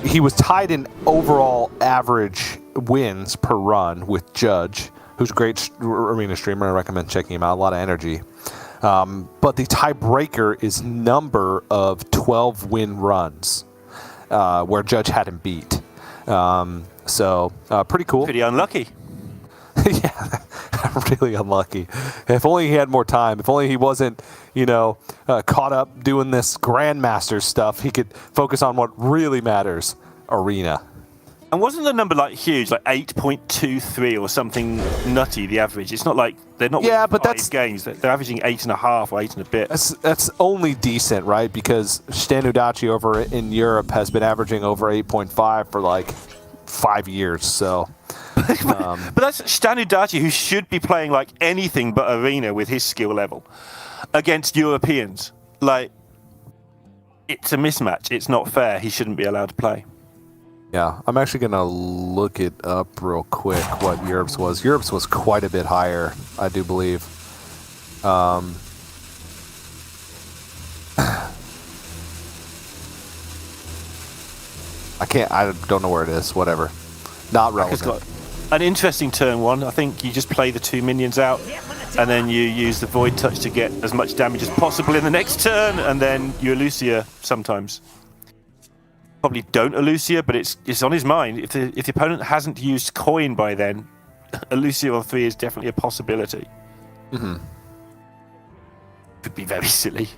He was tied in overall average wins per run with Judge, who's a great arena streamer. I recommend checking him out. A lot of energy. But the tiebreaker is number of 12 win runs, where Judge had him beat. So pretty cool. Pretty unlucky. Yeah, really unlucky. If only he had more time. If only he wasn't, caught up doing this Grandmasters stuff. He could focus on what really matters: arena. And wasn't the number huge, 8.23 or something nutty? The average. It's not like they're not. Yeah, but that's games. They're averaging 8.5 or 8 and a bit. That's only decent, right? Because Stanudachi over in Europe has been averaging over 8.5 for 5 years. So. But that's Stanudachi, who should be playing anything but arena with his skill level against Europeans. It's a mismatch. It's not fair. He shouldn't be allowed to play. Yeah, I'm actually going to look it up real quick what Europe's was. Europe's was quite a bit higher, I do believe. I don't know where it is. Whatever. Not relevant. An interesting turn one. I think you just play the 2 minions out, and then you use the Void Touch to get as much damage as possible in the next turn, and then you Elucia sometimes. Probably don't Elucia, but it's on his mind. If the opponent hasn't used coin by then, Elucia on 3 is definitely a possibility. Mm-hmm. Could be very silly.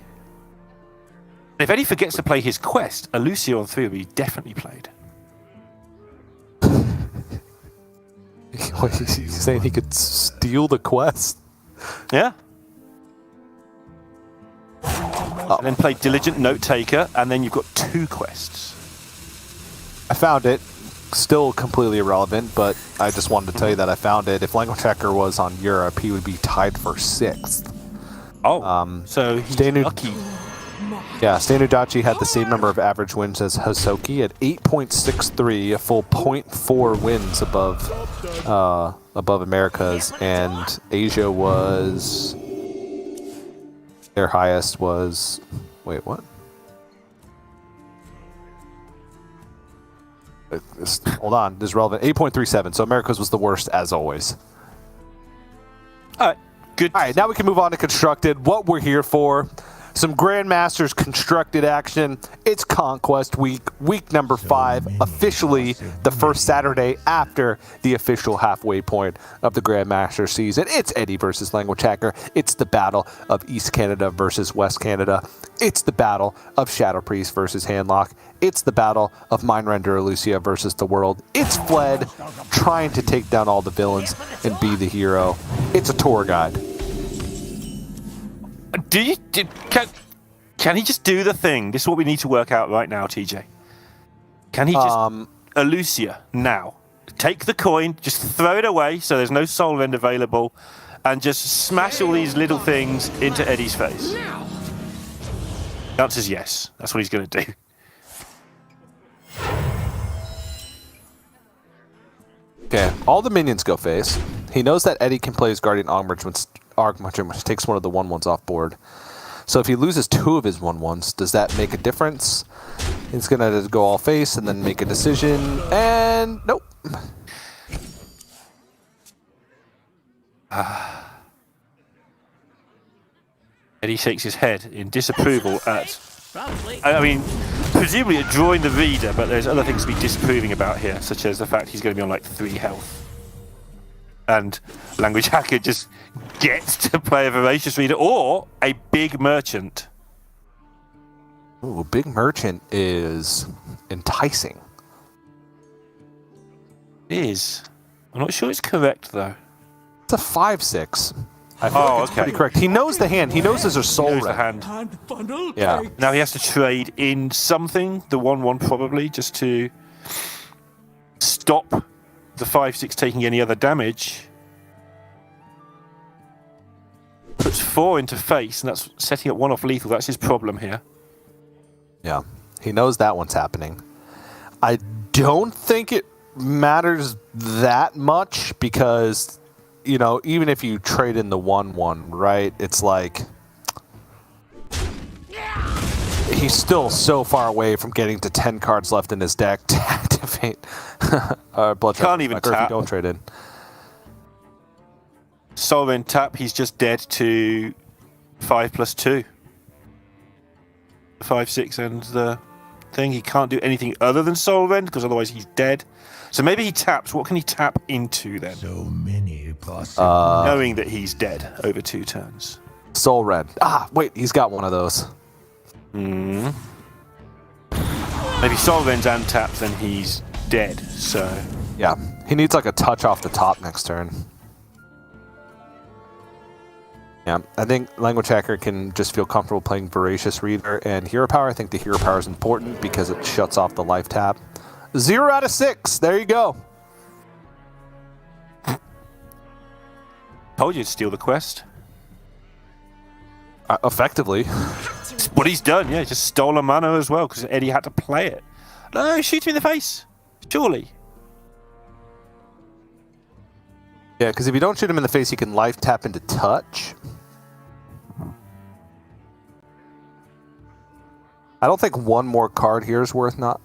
If Eddie forgets to play his quest, Elucia on 3 will be definitely played. He's saying he could steal the quest? Yeah. And then play Diligent Note Taker, and then you've got 2 quests. I found it. Still completely irrelevant, but I just wanted to tell you that I found it. If lnguagehackr was on Europe, he would be tied for 6th. Oh, so he's lucky. Yeah, Stanudachi had the same number of average wins as Hosoki at 8.63, a full 0.4 wins above America's, and Asia was... Their highest was... Wait, what? Hold on, this is relevant. 8.37, so America's was the worst, as always. All right, good. All right, now we can move on to Constructed, what we're here for. Some Grandmasters Constructed action. It's Conquest Week, week number 5, officially the first Saturday after the official halfway point of the Grandmaster season. It's Eddie versus lnguagehackr. It's the battle of East Canada versus West Canada. It's the battle of Shadow Priest versus Handlock. It's the battle of Mindrender Elucia versus the world. It's Fled trying to take down all the villains and be the hero. It's a tour guide. Can he just do the thing? This is what we need to work out right now, TJ. Can he just Elucia now? Take the coin, just throw it away so there's no soul rend available, and just smash all these little things into Eddie's face. The answer is yes. That's what he's going to do. Okay, all the minions go face. He knows that Eddie can play his Guardian Archmarcher, which takes one of the 1/1s off board. So if he loses 2 of his 1/1s, does that make a difference? He's going to go all face and then make a decision, and nope. Eddie shakes his head in disapproval at... I mean, presumably at drawing the reader, but there's other things to be disapproving about here, such as the fact he's going to be on 3 health. And lnguagehackr just gets to play a Voracious Reader or a Big Merchant. Ooh, Big Merchant is enticing. It is. I'm not sure it's correct, though. It's a 5/6. I feel like it's pretty correct. He knows the hand. He knows there's a soul He knows the hand. Yeah. Now he has to trade in something, the 1/1 probably, just to stop the 5/6 taking any other damage. Puts 4 into face, and that's setting up 1 off lethal. That's his problem here. Yeah. He knows that one's happening. I don't think it matters that much because, even if you trade in the 1/1, right, it's like... he's still so far away from getting to 10 cards left in his deck to activate Blood Can't even Tracker if tap. you don't trade in. Solven tap, he's just dead to 5+2. 5, 6, and the thing. He can't do anything other than Solven because otherwise he's dead. So maybe he taps. What can he tap into then? So many possibilities. Knowing that he's dead over 2 turns. Soul Red. Ah, wait, he's got one of those. Maybe Solven's and taps, then he's dead. So Yeah, he needs like a touch off the top next turn. Yeah, I think Language Hacker can just feel comfortable playing Voracious Reader and Hero Power. I think the Hero Power is important because it shuts off the life tap. 0 out of 6. There you go. told you to steal the quest. Effectively. It's what he's done, yeah. Just stole a mana as well because Eddie had to play it. No, shoot him in the face. Surely. Yeah, because if you don't shoot him in the face, he can life tap into touch. I don't think one more card here is worth not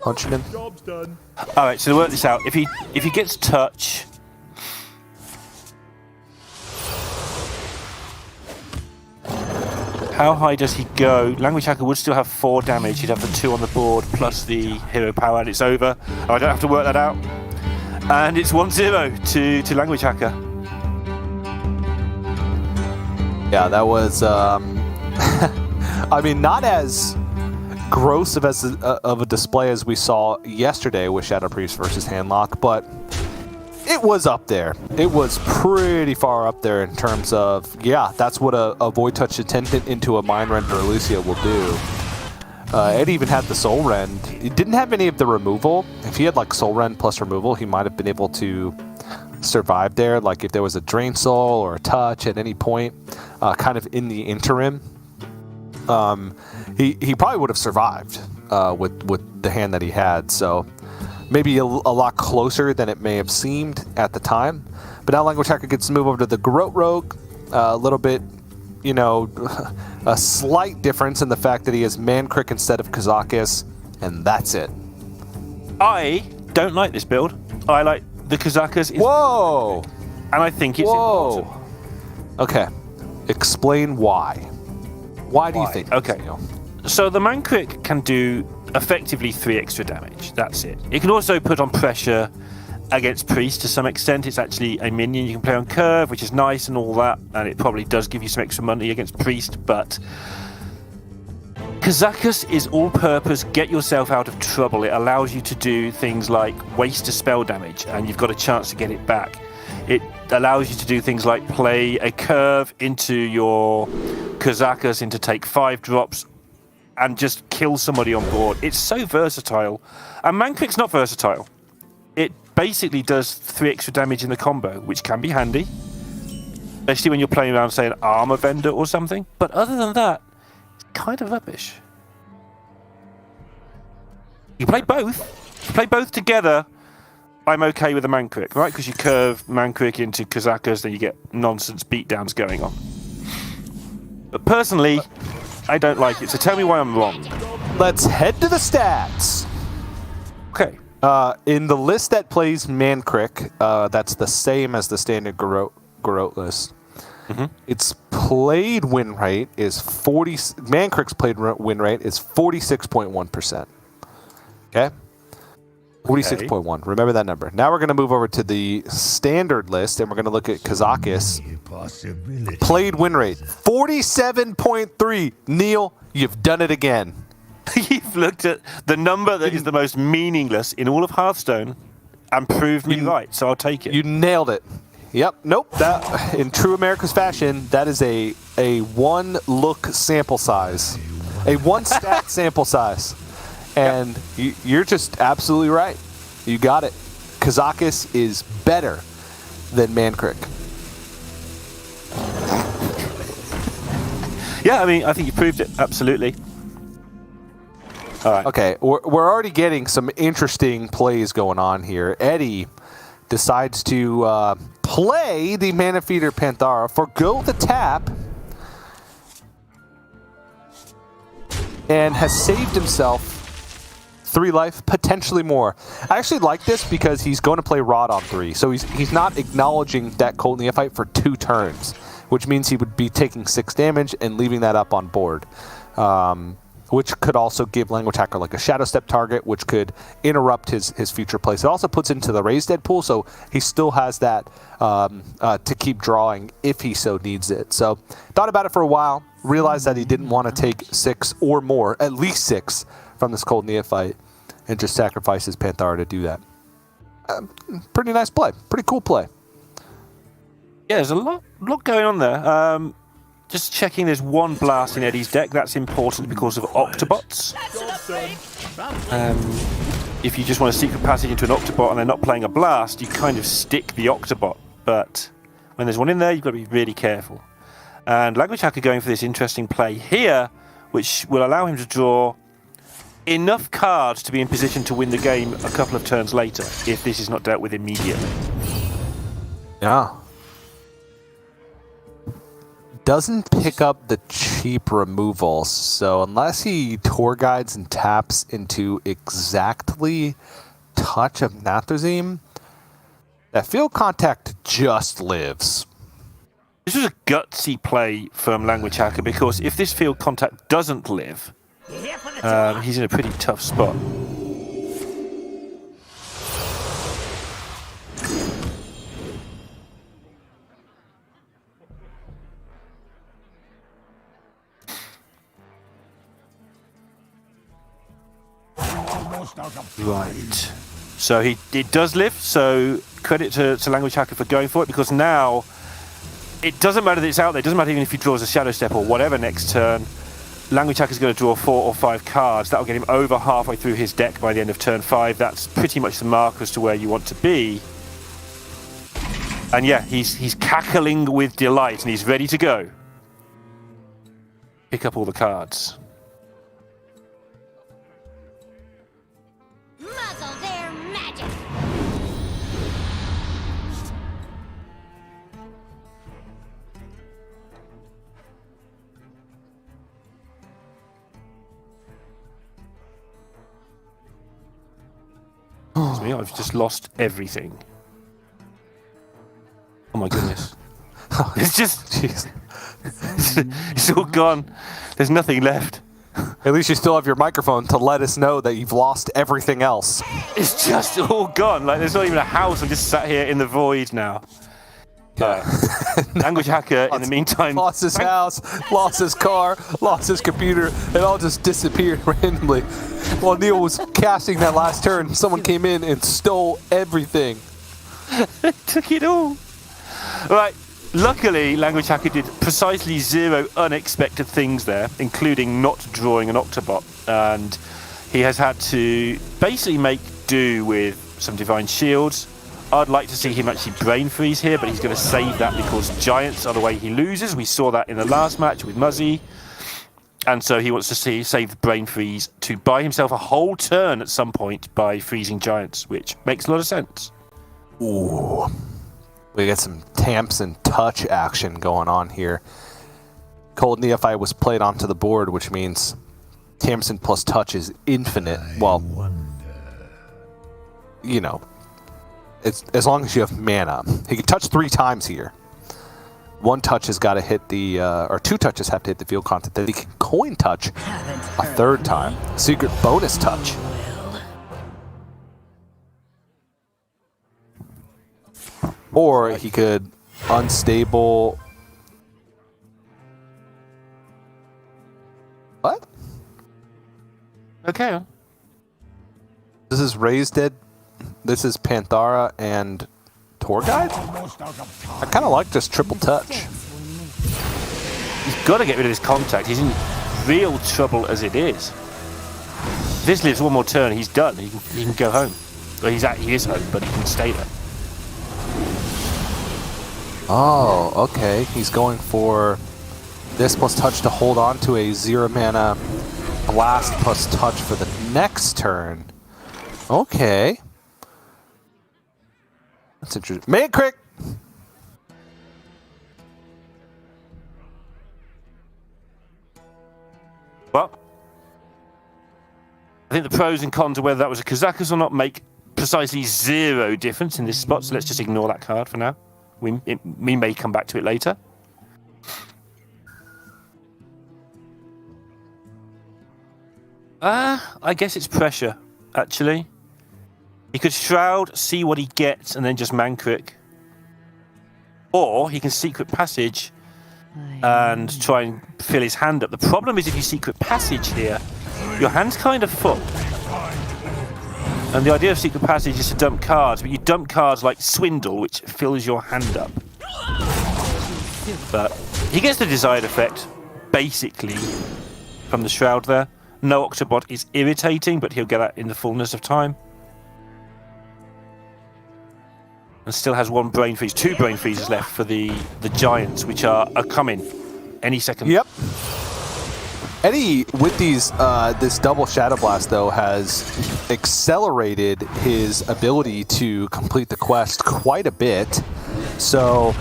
punching him. Job's done. All right, so to work this out, if he gets touch, how high does he go? Language Hacker would still have 4 damage. He'd have the 2 on the board plus the hero power, and it's over. I don't have to work that out. And it's 1-0 to Language Hacker. Yeah, that was. I mean, not as gross of a display as we saw yesterday with Shadow Priest versus Handlock, but it was up there. It was pretty far up there in terms of, yeah, that's what a Void Touch Attendant into a Mind Render Lucia will do. It even had the Soul Rend. It didn't have any of the removal. If he had like Soul Rend plus removal, he might have been able to survive there. Like if there was a Drain Soul or a Touch at any point, kind of in the interim, he probably would have survived with the hand that he had. So maybe a lot closer than it may have seemed at the time. But now Language Hacker gets to move over to the Garrote Rogue. A little bit, you know, a slight difference in the fact that he has Mankrik instead of Kazakus, and that's it. I don't like this build. I like the Kazakus. Whoa! And I think it's important. Okay. Explain why. Why do you Why? think? Okay. Neil? So the Mankrik can do effectively 3 extra damage. That's it. It can also put on pressure against Priest to some extent. It's actually a minion you can play on curve, which is nice and all that, and it probably does give you some extra money against Priest, but Kazakus is all-purpose, get yourself out of trouble. It allows you to do things like waste a spell damage, and you've got a chance to get it back. It allows you to do things like play a curve into your Kazakus into take 5 drops and just kill somebody on board. It's so versatile. And Mankrik's not versatile. It basically does 3 extra damage in the combo, which can be handy. Especially when you're playing around, say, an armor vendor or something. But other than that, it's kind of rubbish. You play both. If you play both together, I'm okay with the Mankrik, right? Because you curve Mankrik into Kazakus, then you get nonsense beatdowns going on. But personally, I don't like it, so tell me why I'm wrong. Let's head to the stats. Okay. In the list that plays Mankrik, that's the same as the standard Garrote list. Mm-hmm. Its played win rate is 40. Mankrik's played win rate is 46.1%. Okay? 46.1. Remember that number. Now we're going to move over to the standard list, and we're going to look at Kazakus. Played win rate 47.3. Neil, you've done it again. You've looked at the number that is the most meaningless in all of Hearthstone and proved me right, so I'll take it. You nailed it. Yep. Nope. That, in true America's fashion, that is a one look sample size, a one stat sample size, and you're just absolutely right. You got it. Kazakus is better than Mankrik. Yeah, I mean, I think you proved it. Absolutely. All right. Okay, we're already getting some interesting plays going on here. Eddie decides to play the Mana Feeder Panthara, forgo the tap, and has saved himself 3 life, potentially more. I actually like this because he's going to play Rod on 3, so he's not acknowledging that Cold Neophyte for 2 turns, which means he would be taking 6 damage and leaving that up on board. Which could also give Language Hacker like a Shadow Step target, which could interrupt his future plays. It also puts into the Raised Dead pool, so he still has that to keep drawing if he so needs it. So thought about it for a while, realized that he didn't want to take 6 or more, at least 6, from this Cold Neophyte, and just sacrifice his Panthara to do that. Pretty nice play. Pretty cool play. Yeah, there's a lot going on there. Just checking, there's 1 blast in Eddie's deck. That's important because of Octobots. If you just want a secret passage into an Octobot and they're not playing a blast, you kind of stick the Octobot. But when there's one in there, you've got to be really careful. And Language Hacker going for this interesting play here, which will allow him to draw enough cards to be in position to win the game a couple of turns later, if this is not dealt with immediately. Yeah. Doesn't pick up the cheap removals, so unless he tour guides and taps into exactly Touch of Nathrezim, that field contact just lives. This was a gutsy play from Language Hacker, because if this field contact doesn't live, he's in a pretty tough spot. Right. So it does live, so credit to Language Hacker for going for it, because now it doesn't matter that it's out there, it doesn't matter even if he draws a Shadow Step or whatever next turn. Language Hacker's going to draw 4 or 5 cards. That'll get him over halfway through his deck by the end of turn 5. That's pretty much the mark as to where you want to be. And yeah, he's cackling with delight and he's ready to go. Pick up all the cards. Muzzle their magic. Excuse me, I've just lost everything. Oh my goodness. It's just... Jeez. It's all gone. There's nothing left. At least you still have your microphone to let us know that you've lost everything else. It's just all gone. Like, there's not even a house. I'm just sat here in the void now. Language Hacker, in the meantime... Lost his house, lost his car, lost his computer. It all just disappeared randomly. While Neil was casting that last turn, someone came in and stole everything. Took it all. Right. Luckily, Language Hacker did precisely 0 unexpected things there, including not drawing an Octobot. And he has had to basically make do with some Divine Shields. I'd like to see him actually Brain Freeze here, but he's going to save that because Giants are the way he loses. We saw that in the last match with Muzzy. And so he wants to save the Brain Freeze to buy himself a whole turn at some point by freezing Giants, which makes a lot of sense. Ooh. We get some Tamps and Touch action going on here. Cold Neophyte was played onto the board, which means Tamsin plus Touch is infinite. Well, you know, it's as long as you have mana. He can touch 3 times here. 1 touch has got to hit the, or 2 touches have to hit the field contact. Then he can coin touch a 3rd time. Secret bonus touch. Or he could unstable. What? Okay. This is Raised Dead. This is Panthara and Tour Guide? I kind of like this triple touch. He's got to get rid of his contact. He's in real trouble as it is. If this lives one more turn, he's done. He can go home. Well, he is home, but he can stay there. Oh, okay. He's going for this plus touch to hold on to a 0 mana blast plus touch for the next turn. Okay. That's interesting. Man Crick! Well, think the pros and cons of whether that was a Kazakus or not make precisely 0 difference in this spot, so let's just ignore that card for now. We may come back to it later. I guess it's pressure, actually. He could Shroud, see what he gets, and then just Mancrick. Or he can Secret Passage and try and fill his hand up. The problem is if you Secret Passage here, your hand's kind of full. And the idea of Secret Passage is to dump cards, but you dump cards like Swindle, which fills your hand up. But he gets the desired effect, basically, from the Shroud there. No Octobot is irritating, but he'll get that in the fullness of time. And still has 1 Brain Freeze, 2 Brain Freezes left for the Giants, which are coming any second. Yep. Eddie, with these this double Shadow Blast, though, has accelerated his ability to complete the quest quite a bit. So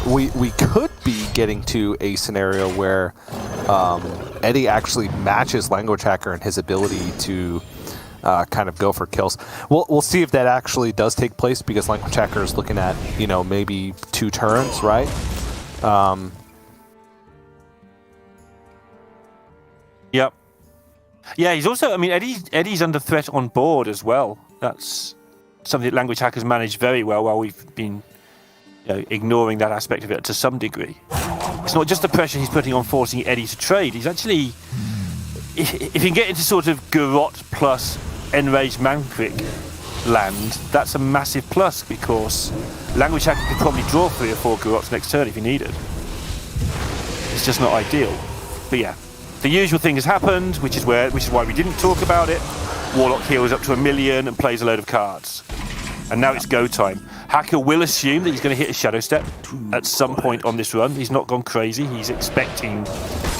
we could be getting to a scenario where Eddie actually matches Language Hacker in his ability to kind of go for kills. We'll see if that actually does take place, because Language Hacker is looking at, you know, maybe 2 turns, right? Yep. Yeah, he's also, I mean, Eddie's under threat on board as well. That's something that Language Hacker's managed very well while we've been, you know, ignoring that aspect of it to some degree. It's not just the pressure he's putting on forcing Eddie to trade. He's actually, if you can get into sort of Garrot plus Enraged Mancrick land, that's a massive plus, because Language Hacker could probably draw 3 or 4 Garrots next turn if he needed. It's just not ideal. But yeah, the usual thing has happened, which is why we didn't talk about it. Warlock heals up to 1 million and plays a load of cards. And now it's go time. Hacker will assume that he's going to hit a Shadow Step at some point on this run. He's not gone crazy. He's expecting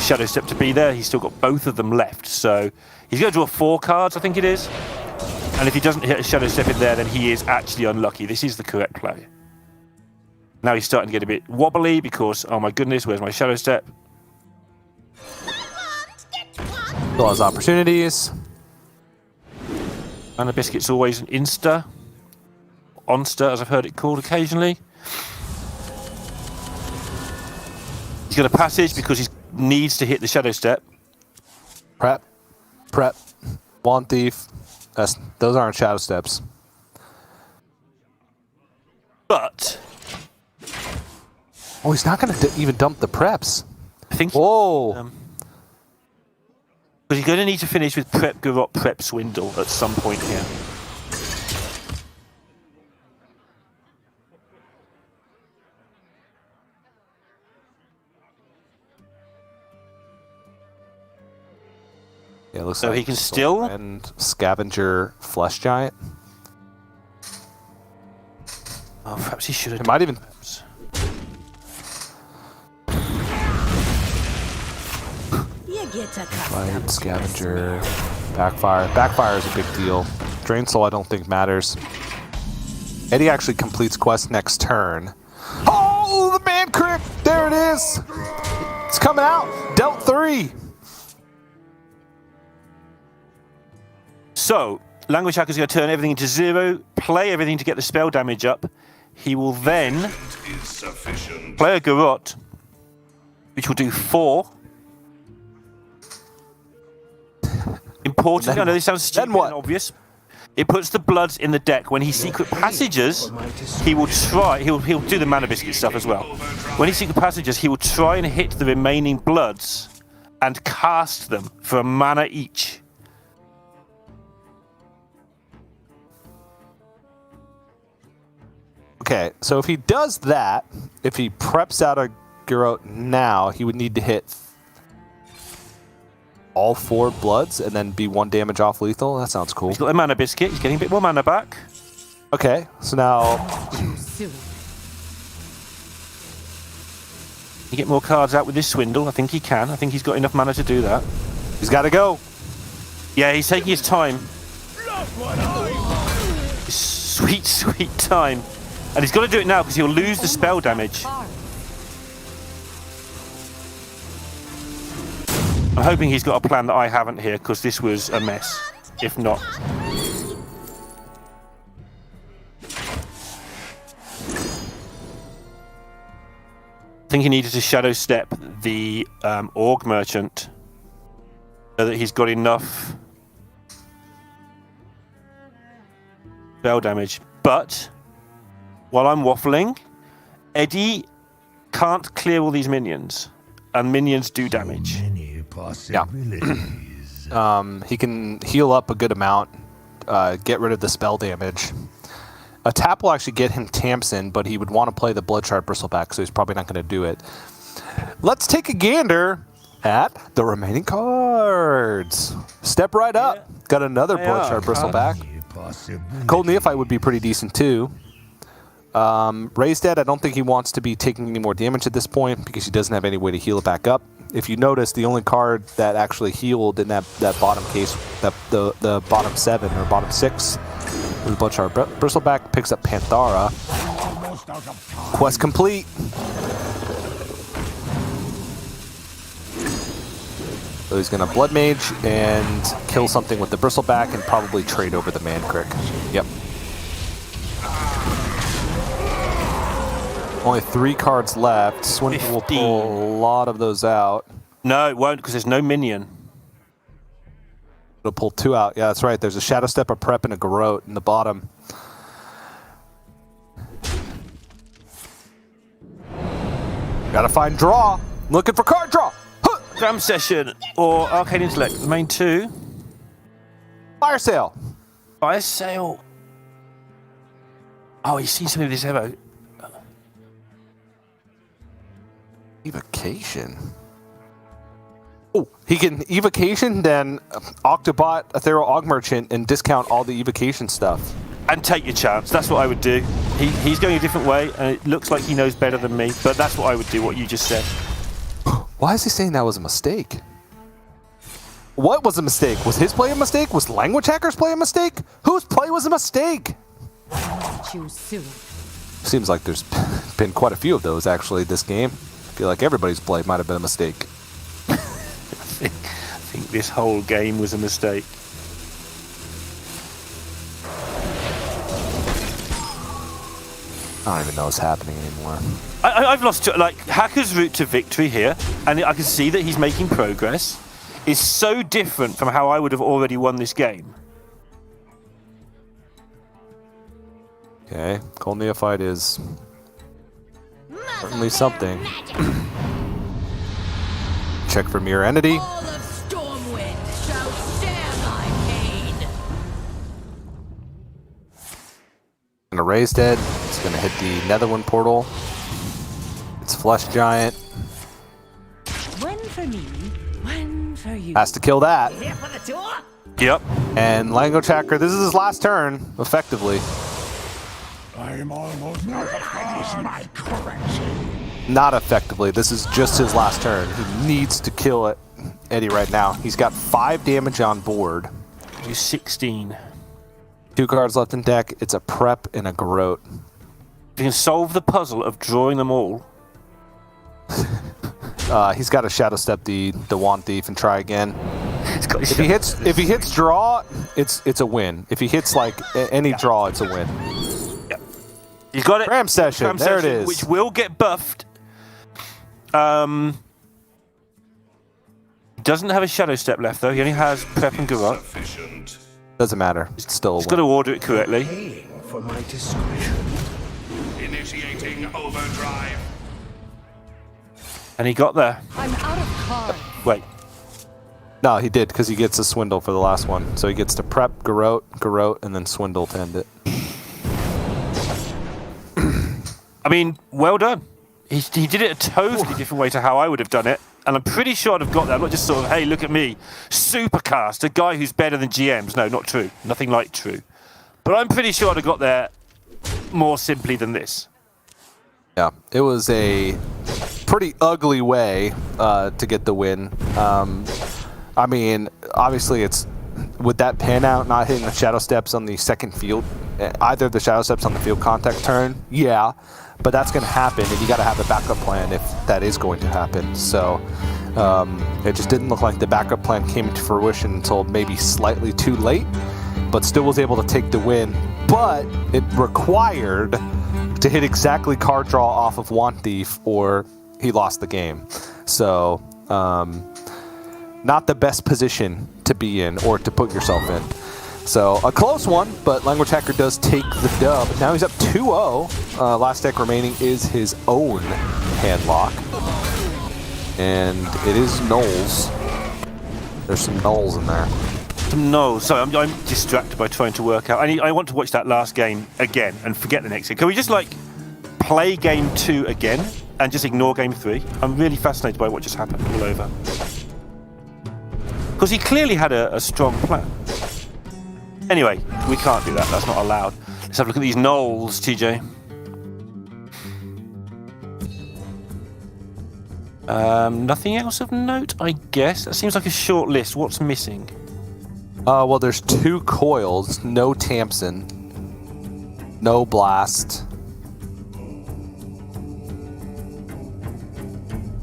Shadow Step to be there. He's still got both of them left. So he's going to draw 4 cards, I think it is. And if he doesn't hit a Shadow Step in there, then he is actually unlucky. This is the correct play. Now he's starting to get a bit wobbly because, oh my goodness, where's my Shadow Step? Still has opportunities. And a Biscuit's always an Insta. Onster, as I've heard it called occasionally. He's got a passage because he needs to hit the Shadow Step. Prep. Wand Thief. Those aren't Shadow Steps. But Oh, he's not going to even dump the preps. I think. Whoa. Because he's going to need to finish with Prep Garrot, Prep Swindle at some point here. Yeah, it looks So like he can still. and Scavenger Flesh Giant. Oh, perhaps he should have. It might even. You get to Light, Scavenger, Backfire. Backfire is a big deal. Drain Soul I don't think matters. Eddie actually completes quest next turn. Oh, the man crit! There it is! It's coming out! Dealt 3! So, Language Hacker's going to turn everything into 0, play everything to get the spell damage up. He will then play a Garrot, which will do 4. Importantly, I know this sounds stupid and obvious. It puts the bloods in the deck. When he Secret Passages, he will try. He'll do the Mana Biscuit stuff as well. When he Secret Passages, he will try and hit the remaining bloods and cast them for a mana each. Okay, so if he does that, if he preps out a Garrot now, he would need to hit all 4 bloods and then be 1 damage off lethal. That sounds cool. He's got a Mana Biscuit. He's getting a bit more mana back. Okay, so now You get more cards out with this Swindle. I think he can. I think he's got enough mana to do that. he's got to go. Yeah, he's taking his time. Sweet, sweet time. And he's got to do it now because he'll lose the spell damage. I'm hoping he's got a plan that I haven't here, because this was a mess. If not. I think he needed to shadow step the org merchant so that he's got enough spell damage. But while I'm waffling, Eddie can't clear all these minions, and minions do damage. Many possibilities. He can heal up a good amount, get rid of the spell damage. A tap will actually get him Tamsin, but he would want to play the Bloodshard Bristleback, so he's probably not going to do it. Let's take a gander at the remaining cards. Step right up. Got another Bloodshard Bristleback. Cold Neophyte would be pretty decent too. Raised Dead, I don't think he wants to be taking any more damage at this point because he doesn't have any way to heal it back up. If you notice, the only card that actually healed in that bottom case, the bottom 7 or bottom 6, was Bloodshard Bristleback. Picks up Panthara. Quest complete. So he's going to Blood Mage and kill something with the Bristleback and probably trade over the Mancrick. Yep. Only 3 cards left. Swindle will pull a lot of those out. No, it won't, because there's no minion. It'll pull 2 out. Yeah, that's right. There's a Shadow Step, a Prep, and a Garrote in the bottom. Gotta find draw. Looking for card draw. Huh! Jam Session or Arcane Intellect, the main 2. Fire Sale. Fire Sale. Oh, he's seen something with his Evo. Evocation. Oh, he can Evocation, then Octobot, Ethereal Aug Merchant, and discount all the Evocation stuff. And take your chance. That's what I would do. He's going a different way, and it looks like he knows better than me, but that's what I would do, what you just said. Why is he saying that was a mistake? What was a mistake? Was his play a mistake? Was Language Hacker's play a mistake? Whose play was a mistake? Choose soon. Seems like there's been quite a few of those, actually, this game. I feel like everybody's play might have been a mistake. I think this whole game was a mistake. I don't even know what's happening anymore. I've lost, like, Hacker's route to victory here, and I can see that he's making progress, is so different from how I would have already won this game. Okay, Cold Neophyte is certainly something. Check for Mirror Entity. All of Stormwind shall share thy pain. Gonna Raise Dead. It's gonna hit the Netherwind portal. It's Flesh Giant. One for me, one for you. Has to kill that. Here for the tour? Yep. And Language Hacker, this is his last turn, effectively. I'm almost not my correction. Not effectively. This is just his last turn. He needs to kill it, Eddie, right now. He's got 5 damage on board. Do 16. 2 cards left in deck. It's a Prep and a Garrote. If you can solve the puzzle of drawing them all. He's got to Shadow Step the Wand Thief and try again. It's got If he hits draw, it's a win. If he hits like any draw, it's a win. Yep. You got it. Ram Session. Ram There Session, it is. Which will get buffed. Doesn't have a Shadow Step left though. He only has Prep and Garrote. Doesn't matter. It's still a He's got to win. order it correctly. Paying for my discretion. Initiating overdrive. And he got there. I'm out of cards. Wait. No, he did because he gets a Swindle for the last one. So he gets to Prep, Garrote, and then Swindle to end it. I mean, well done. He did it a totally different way to how I would have done it. And I'm pretty sure I'd have got there. I'm not just sort of, hey, look at me. Supercast, a guy who's better than GMs. No, not true. Nothing like true. But I'm pretty sure I'd have got there more simply than this. Yeah, it was a pretty ugly way to get the win. I mean, obviously it's with that pin out, not hitting the Shadow Steps on the second field, either the Shadow Steps on the field contact turn, yeah, but that's going to happen, and you got to have a backup plan if that is going to happen. So It just didn't look like the backup plan came into fruition until maybe slightly too late, but still was able to take the win. But it required to hit exactly card draw off of Wand Thief, or he lost the game. So, not the best position to be in or to put yourself in. So, a close one, but Language Hacker does take the dub. Now he's up 2-0. Last deck remaining is his own handlock. And it is Knowles. There's some Knowles in there. No, sorry, I'm distracted by trying to work out. I want to watch that last game again and forget the next game. Can we just, like, play game 2 again and just ignore game 3? I'm really fascinated by what just happened all over. Because he clearly had a strong plan. Anyway, we can't do that. That's not allowed. Let's have a look at these Knowles, TJ. Nothing else of note, I guess. That seems like a short list. What's missing? Well, there's 2 coils, no Tamsin, no Blast.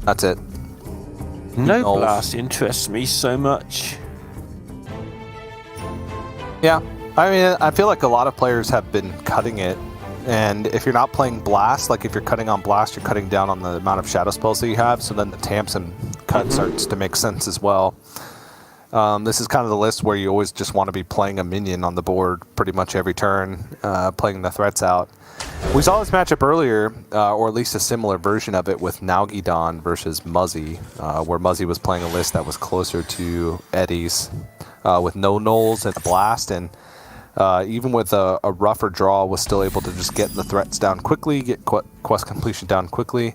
That's it. No Knowles. Blast interests me so much. Yeah, I mean, I feel like a lot of players have been cutting it, and if you're not playing Blast, like if you're cutting on Blast, you're cutting down on the amount of Shadow Spells that you have, so then the Tamsin cut starts to make sense as well. This is kind of the list where you always just want to be playing a minion on the board pretty much every turn, playing the threats out. We saw this matchup earlier, or at least a similar version of it with Nalgidon versus Muzzy, where Muzzy was playing a list that was closer to Eddie's, with no Knowles and a Blast, and even with a rougher draw, was still able to just get the threats down quickly, get quest completion down quickly,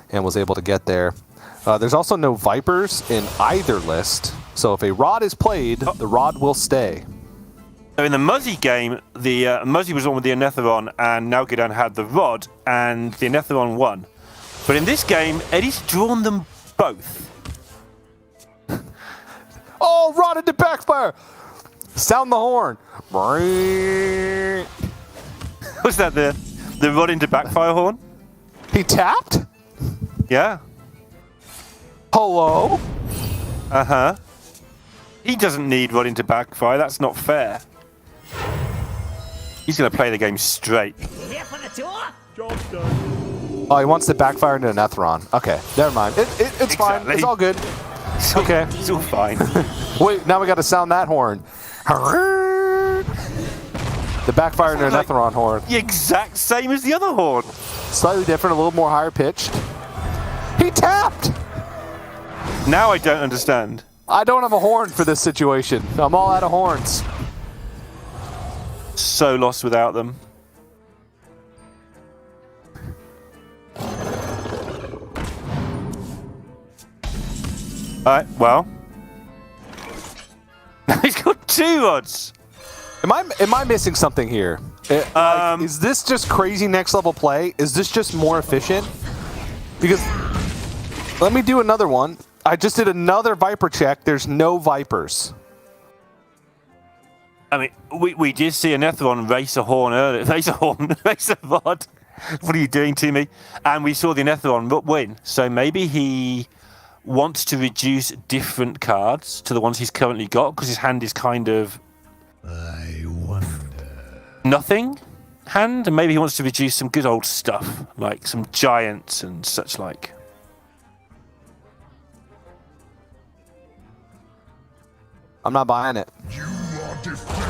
and was able to get there. There's also no Vipers in either list, so if a Rod is played, the Rod will stay. So in the Muzzy game, the Muzzy was on with the Anetheron, and Nalgidon had the Rod, and the Anetheron won. But in this game, Eddie's drawn them both. Oh, Rod into backfire! Sound the horn. Was that the Rod into backfire horn? He tapped? Yeah. Hello? Uh-huh. He doesn't need Rod into backfire. That's not fair. He's going to play the game straight. Oh, he wants to backfire into an Anetheron. Okay, never mind. It's fine. It's all good. Okay. It's all fine. Wait, now we got to sound that horn. The backfire into an Anetheron horn. The exact same as the other horn. Slightly different, a little more higher pitched. He tapped! Now I don't understand. I don't have a horn for this situation. I'm all out of horns. So lost without them. Alright, well. He's got 2 rods. Am I missing something here? Is this just crazy next level play? Is this just more efficient? Because let me do another one. I just did another Viper check. There's no Vipers. I mean, we did see Anetheron race a horn earlier. Race a rod. What are you doing to me? And we saw the Anetheron win. So maybe he wants to reduce different cards to the ones he's currently got, because his hand is kind of... I wonder. Nothing hand, and maybe he wants to reduce some good old stuff, like some giants and such like. I'm not buying it.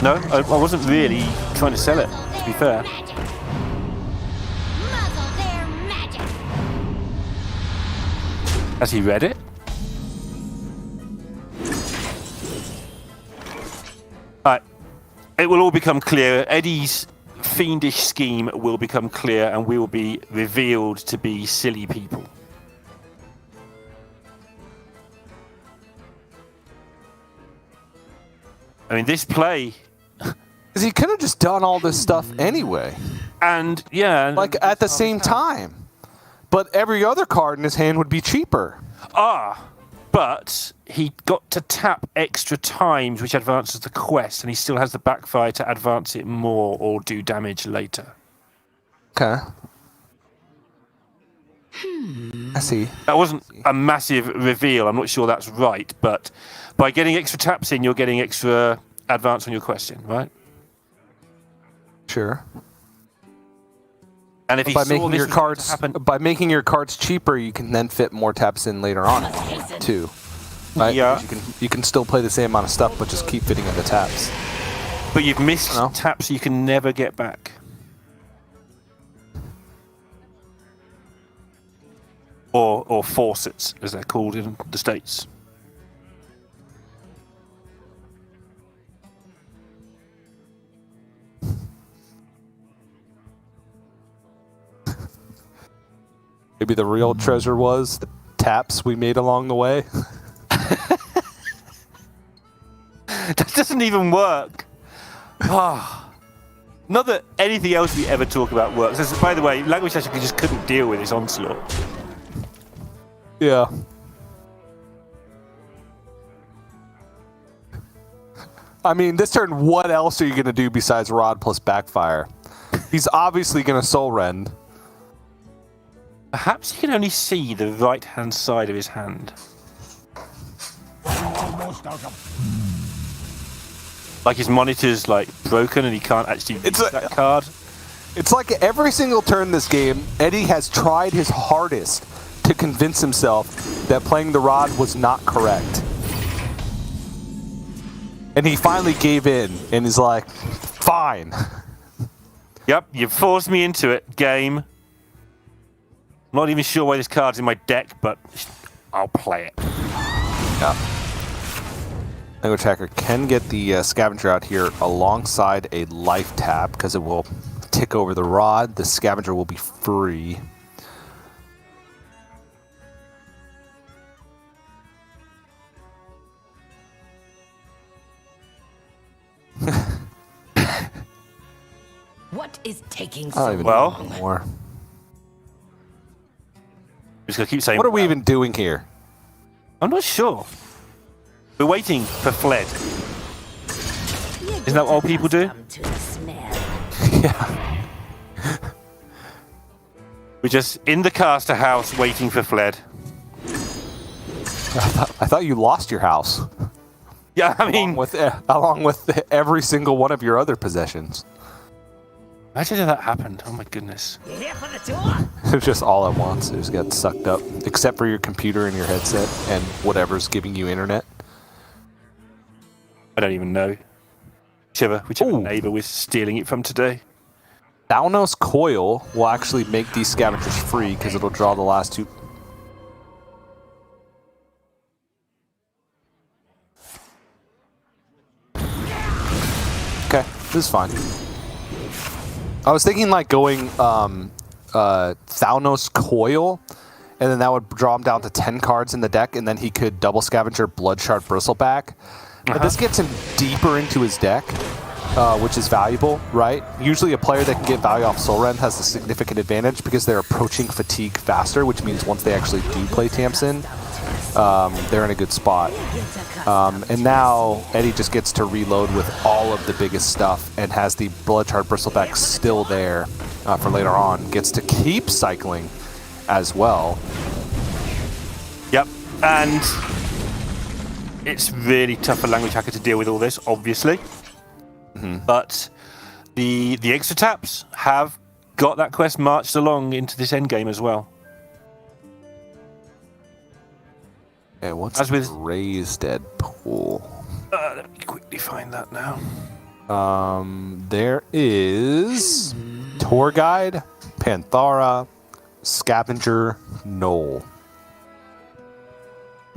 No, I wasn't really trying to sell it, to be fair. Has he read it? Alright. It will all become clear. Eddie's fiendish scheme will become clear, and we will be revealed to be silly people. I mean, this play... Because he could have just done all this stuff anyway. And, yeah... Like, at the same time. But every other card in his hand would be cheaper. But he got to tap extra times, which advances the quest, and he still has the backfire to advance it more or do damage later. Okay. I see. That wasn't a massive reveal. I'm not sure that's right, but by getting extra taps in, you're getting extra advance on your question, right? Sure. And if By making your cards happen, cheaper, you can then fit more taps in later on, too. Right? Yeah. You can still play the same amount of stuff, but just keep fitting in the taps. but you've missed taps you can never get back. Or faucets, as they're called in the States. Maybe the real treasure was the taps we made along the way. That doesn't even work. Not that anything else we ever talk about works. By the way, Language Hackr just couldn't deal with this onslaught. Yeah. I mean, this turn, what else are you going to do besides Rod plus Backfire? He's obviously going to Soul Rend. Perhaps he can only see the right-hand side of his hand. Like his monitor's like broken and he can't actually read that card. It's like every single turn this game, Eddie has tried his hardest to convince himself that playing the Rod was not correct. And he finally gave in and he's like, fine. Yep, you forced me into it, game. I'm not even sure why this card's in my deck, but I'll play it. Yeah. Language Hackr can get the Scavenger out here alongside a life tap because it will tick over the Rod. The Scavenger will be free. What is taking I so don't even Well- know anymore. I'm just gonna keep saying. What are we even doing here? I'm not sure. We're waiting for Fled. Isn't that what all people do? Yeah. We're just in the caster house waiting for Fled. I thought you lost your house. Yeah, I mean, Along with every single one of your other possessions. imagine if that happened. Oh my goodness. You here for the tour? It's just all at once. It just got sucked up. Except for your computer and your headset and whatever's giving you internet. I don't even know. Whichever Ooh. neighbor we're stealing it from today. Thalnos Coil will actually make these scavengers free because it'll draw the last two. Okay, this is fine. I was thinking like going Thalnos Coil, and then that would draw him down to 10 cards in the deck, and then he could double Scavenger Bloodshard Bristleback. But this gets him deeper into his deck, which is valuable, right? Usually a player that can get value off Soul Rend has a significant advantage because they're approaching fatigue faster, which means once they actually do play Tamsin, they're in a good spot. And now Eddie just gets to reload with all of the biggest stuff and has the Bloodshard Bristleback still there for later on. Gets to keep cycling as well. Yep, and it's really tough for Language Hackr to deal with all this, obviously. But the extra taps have got that quest marched along into this endgame as well. Okay, what's As with- Raised Dead Pool? Let me quickly find that now. There is Tour Guide, Panthara, Scavenger, Knoll.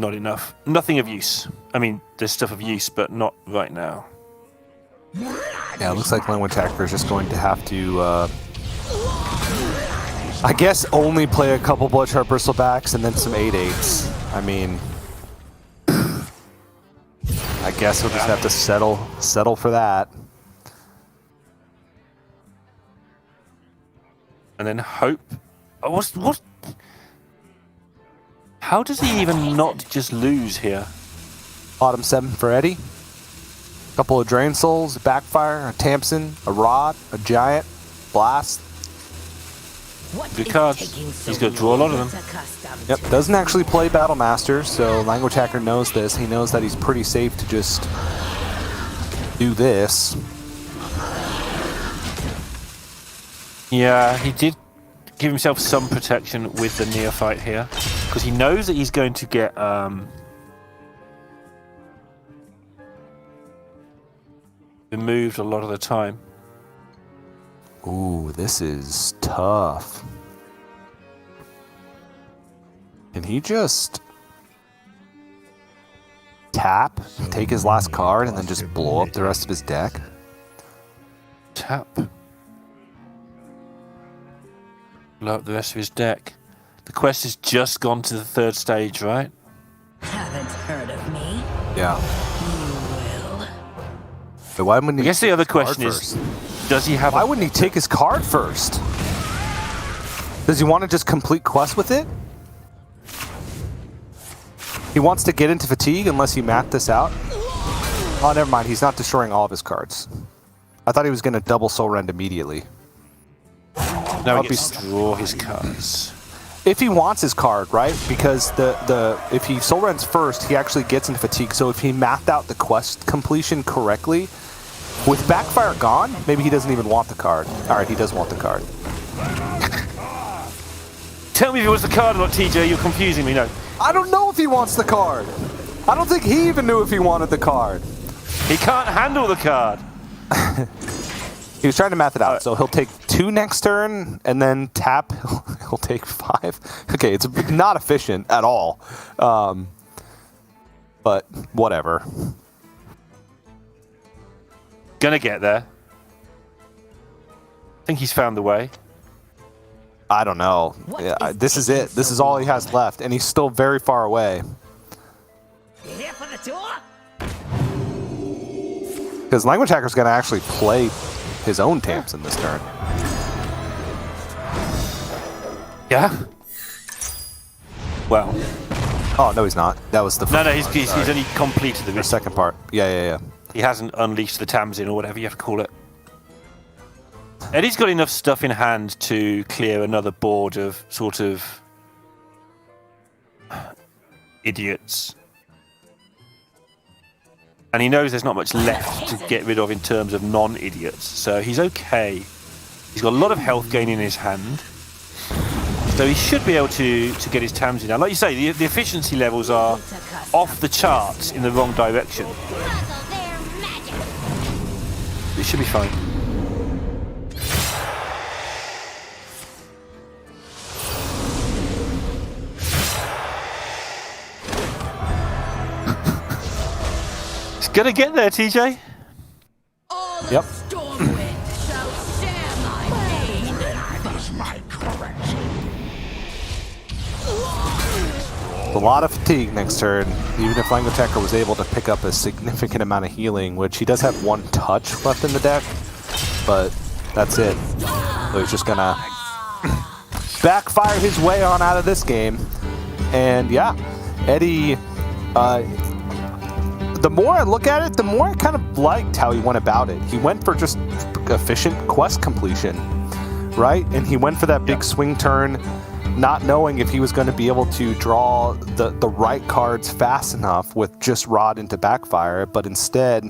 Not enough. Nothing of use. I mean, there's stuff of use, but not right now. Yeah, it looks like Language Hackr is just going to have to, I guess, only play a couple Bloodshard Bristlebacks and then some 8/8s. I mean, I guess we'll just have to settle for that. And then hope. Oh, what? How does he even not just lose here? Bottom 7 for Eddie. Couple of Drain Souls, a Backfire, a Tamsin, a Rod, a Giant, Blast. What Good is cards. taking so He's gonna draw a lot of long? them. It's accustomed Yep, to doesn't actually play Battle Master, so Language Hacker knows this. He knows that he's pretty safe to just do this. Yeah, he did give himself some protection with the neophyte here, because he knows that he's going to get removed a lot of the time. Ooh, this is tough. Can he just tap, take his last card, and then just blow up the rest of his deck? Tap. Blow up the rest of his deck. The quest has just gone to the 3rd stage, right? Haven't heard of me? Yeah. You will. But why wouldn't he I guess the other take his card question is, first? does he have Why wouldn't he take his card first? Does he want to just complete quest with it? He wants to get into fatigue unless he mapped this out. Oh, never mind. He's not destroying all of his cards. I thought he was going to double Soul Rend immediately. No, I'll he gets to draw his cards. If he wants his card, right? Because if he Soul Rends first, he actually gets into fatigue. So if he mapped out the quest completion correctly, with Backfire gone, maybe he doesn't even want the card. All right, he does want the card. Tell me if he wants the card or not, TJ. You're confusing me. No. I don't know if he wants the card. I don't think he even knew if he wanted the card. He can't handle the card. He was trying to math it out. So he'll take 2 next turn and then tap. He'll take 5. Okay, it's not efficient at all. But whatever. Gonna get there. I think he's found the way. I don't know. Yeah, this is it. This is all he has left, and he's still very far away. Here for the tour? Because Language Hacker's going to actually play his own Tamps in this turn. Yeah? Well. Oh, no, he's not. That was the first No, he's only completed the the second part. Yeah. He hasn't unleashed the Tamsin or whatever you have to call it. Eddie's got enough stuff in hand to clear another board of sort of idiots. And he knows there's not much left to get rid of in terms of non-idiots. So he's okay. He's got a lot of health gain in his hand. So he should be able to get his Tamsin down. Like you say, the efficiency levels are off the charts in the wrong direction. It should be fine. It's gonna get there, TJ. Yep. Stormwind shall share my pain. That is my correction. A lot of fatigue next turn. Even if Language Hacker was able to pick up a significant amount of healing, which he does have 1 touch left in the deck, but that's it. So he's just gonna backfire his way on out of this game. And yeah, Eddie, the more I look at it, the more I kind of liked how he went about it. He went for just efficient quest completion, right? And he went for that big swing turn, not knowing if he was going to be able to draw the right cards fast enough with just Rod into Backfire, but instead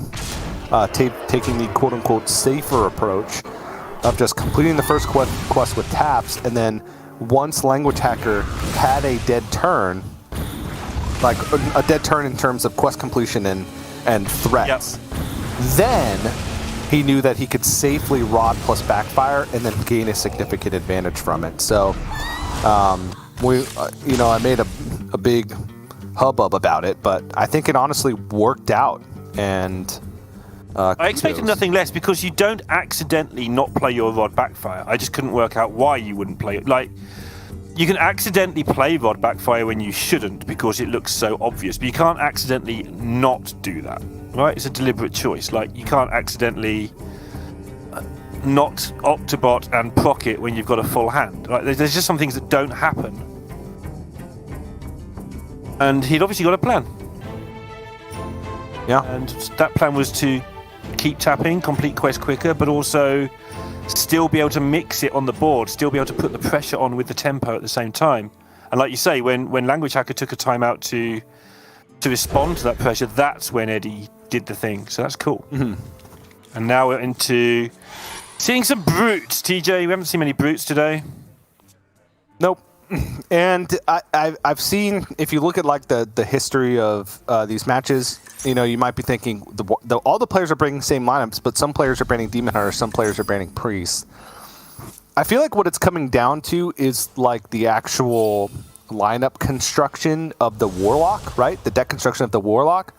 taking the quote-unquote safer approach of just completing the first quest with taps, and then once Language Hacker had a dead turn, like a dead turn in terms of quest completion and threats, then he knew that he could safely Rod plus Backfire and then gain a significant advantage from it. So I made a big hubbub about it, but I think it honestly worked out. And I expected nothing less, because you don't accidentally not play your Rod Backfire. I just couldn't work out why you wouldn't play it. Like, you can accidentally play Rod Backfire when you shouldn't because it looks so obvious, but you can't accidentally not do that, right? It's a deliberate choice. Like, you can't accidentally not Octobot and proc it when you've got a full hand. Like, there's just some things that don't happen. And he'd obviously got a plan. Yeah. And that plan was to keep tapping, complete quest quicker, but also still be able to mix it on the board, still be able to put the pressure on with the tempo at the same time. And like you say, when Language Hacker took a time out to respond to that pressure, that's when Eddie did the thing. So that's cool. Mm-hmm. And now we're into seeing some brutes. TJ, we haven't seen many brutes today. Nope. And I've seen, if you look at like the history of these matches, you know, you might be thinking all the players are bringing the same lineups, but some players are banning Demon Hunter, some players are banning Priest. I feel like what it's coming down to is like the actual lineup construction of the Warlock, right? The deck construction of the Warlock.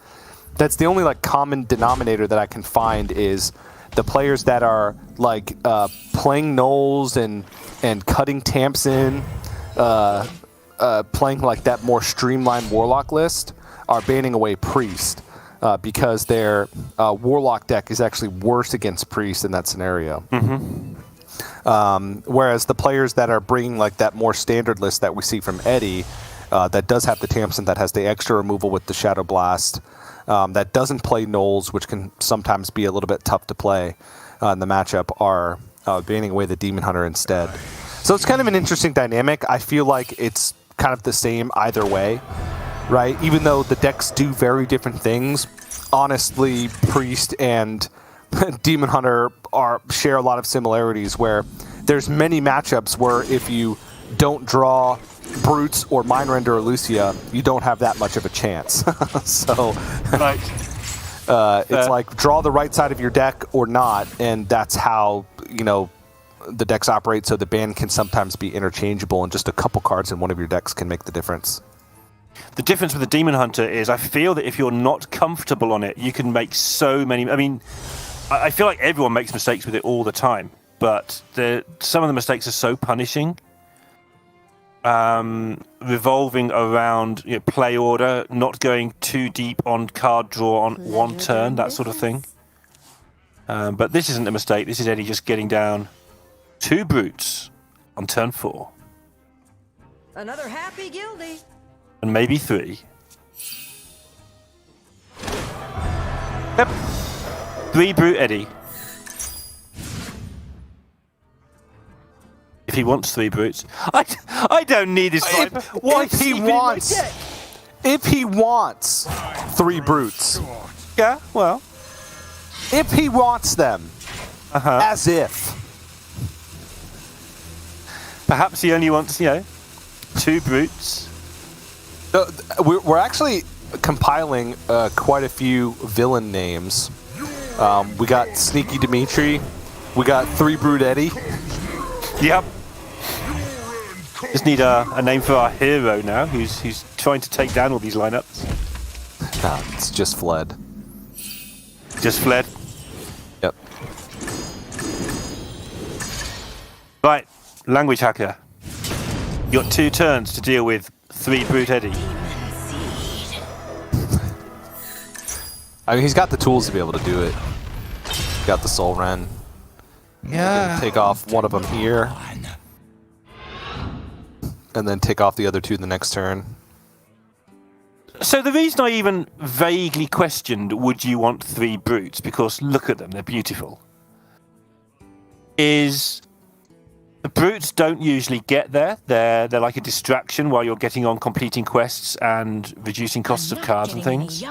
That's the only like common denominator that I can find is the players that are like playing Knowles and cutting Tamsin, playing like that more streamlined Warlock list are banning away Priest because their Warlock deck is actually worse against Priest in that scenario. Mm-hmm. Whereas the players that are bringing like that more standard list that we see from Eddie, that does have the Tamsin, that has the extra removal with the Shadow Blast, that doesn't play Knowles, which can sometimes be a little bit tough to play in the matchup, are banning away the Demon Hunter instead. So it's kind of an interesting dynamic. I feel like it's kind of the same either way, right? Even though the decks do very different things, honestly, Priest and Demon Hunter share a lot of similarities where there's many matchups where if you don't draw Brutes or Mind Render or Lucia, you don't have that much of a chance. So right. It's like draw the right side of your deck or not, and that's how, you know, the decks operate. So the ban can sometimes be interchangeable, and just a couple cards in one of your decks can make the difference. The difference with the Demon Hunter is I feel that if you're not comfortable on it, you can make so many... I mean, I feel like everyone makes mistakes with it all the time, but some of the mistakes are so punishing. Revolving around, you know, play order, not going too deep on card draw on one turn, that sort of thing. But this isn't a mistake. This is Eddie just getting down 2 brutes on turn 4. Another happy guildie. And maybe 3. Yep. 3 brute Eddie. If he wants 3 brutes, I don't need this. If he wants 3 brutes, yeah, well, if he wants them, as if. Perhaps he only wants, 2 brutes. We're actually compiling quite a few villain names. We got Sneaky Dimitri. We got 3 Brute Eddie. Yep. Just need a name for our hero now, who's trying to take down all these lineups. Nah, it's just fled. Just fled. Yep. Right, Language Hacker. You got 2 turns to deal with 3 Brute Eddie. I mean, he's got the tools to be able to do it. Got the Soul Ren. Yeah. Take off one of them here. And then take off the other 2 the next turn. So the reason I even vaguely questioned, would you want 3 brutes, because look at them, they're beautiful, is the brutes don't usually get there. They're like a distraction while you're getting on completing quests and reducing costs of cards and things.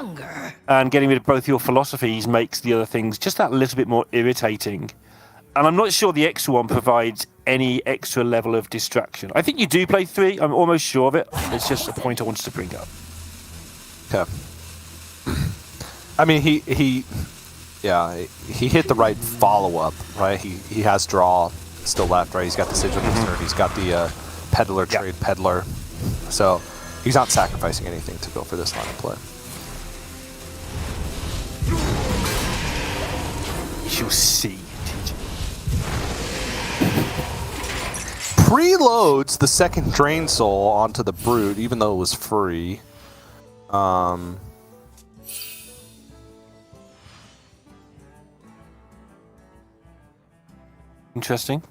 And getting rid of both your philosophies makes the other things just that little bit more irritating. And I'm not sure the extra one provides any extra level of distraction. I think you do play 3. I'm almost sure of it. It's just a point I wanted to bring up. Okay. I mean, he hit the right follow-up, right? He has draw still left, right? He's got the Sigil Concern. He's got the Peddler, Trade Peddler. So he's not sacrificing anything to go for this line of play. You'll see. Preloads the second Drain Soul onto the Brute, even though it was free. Interesting.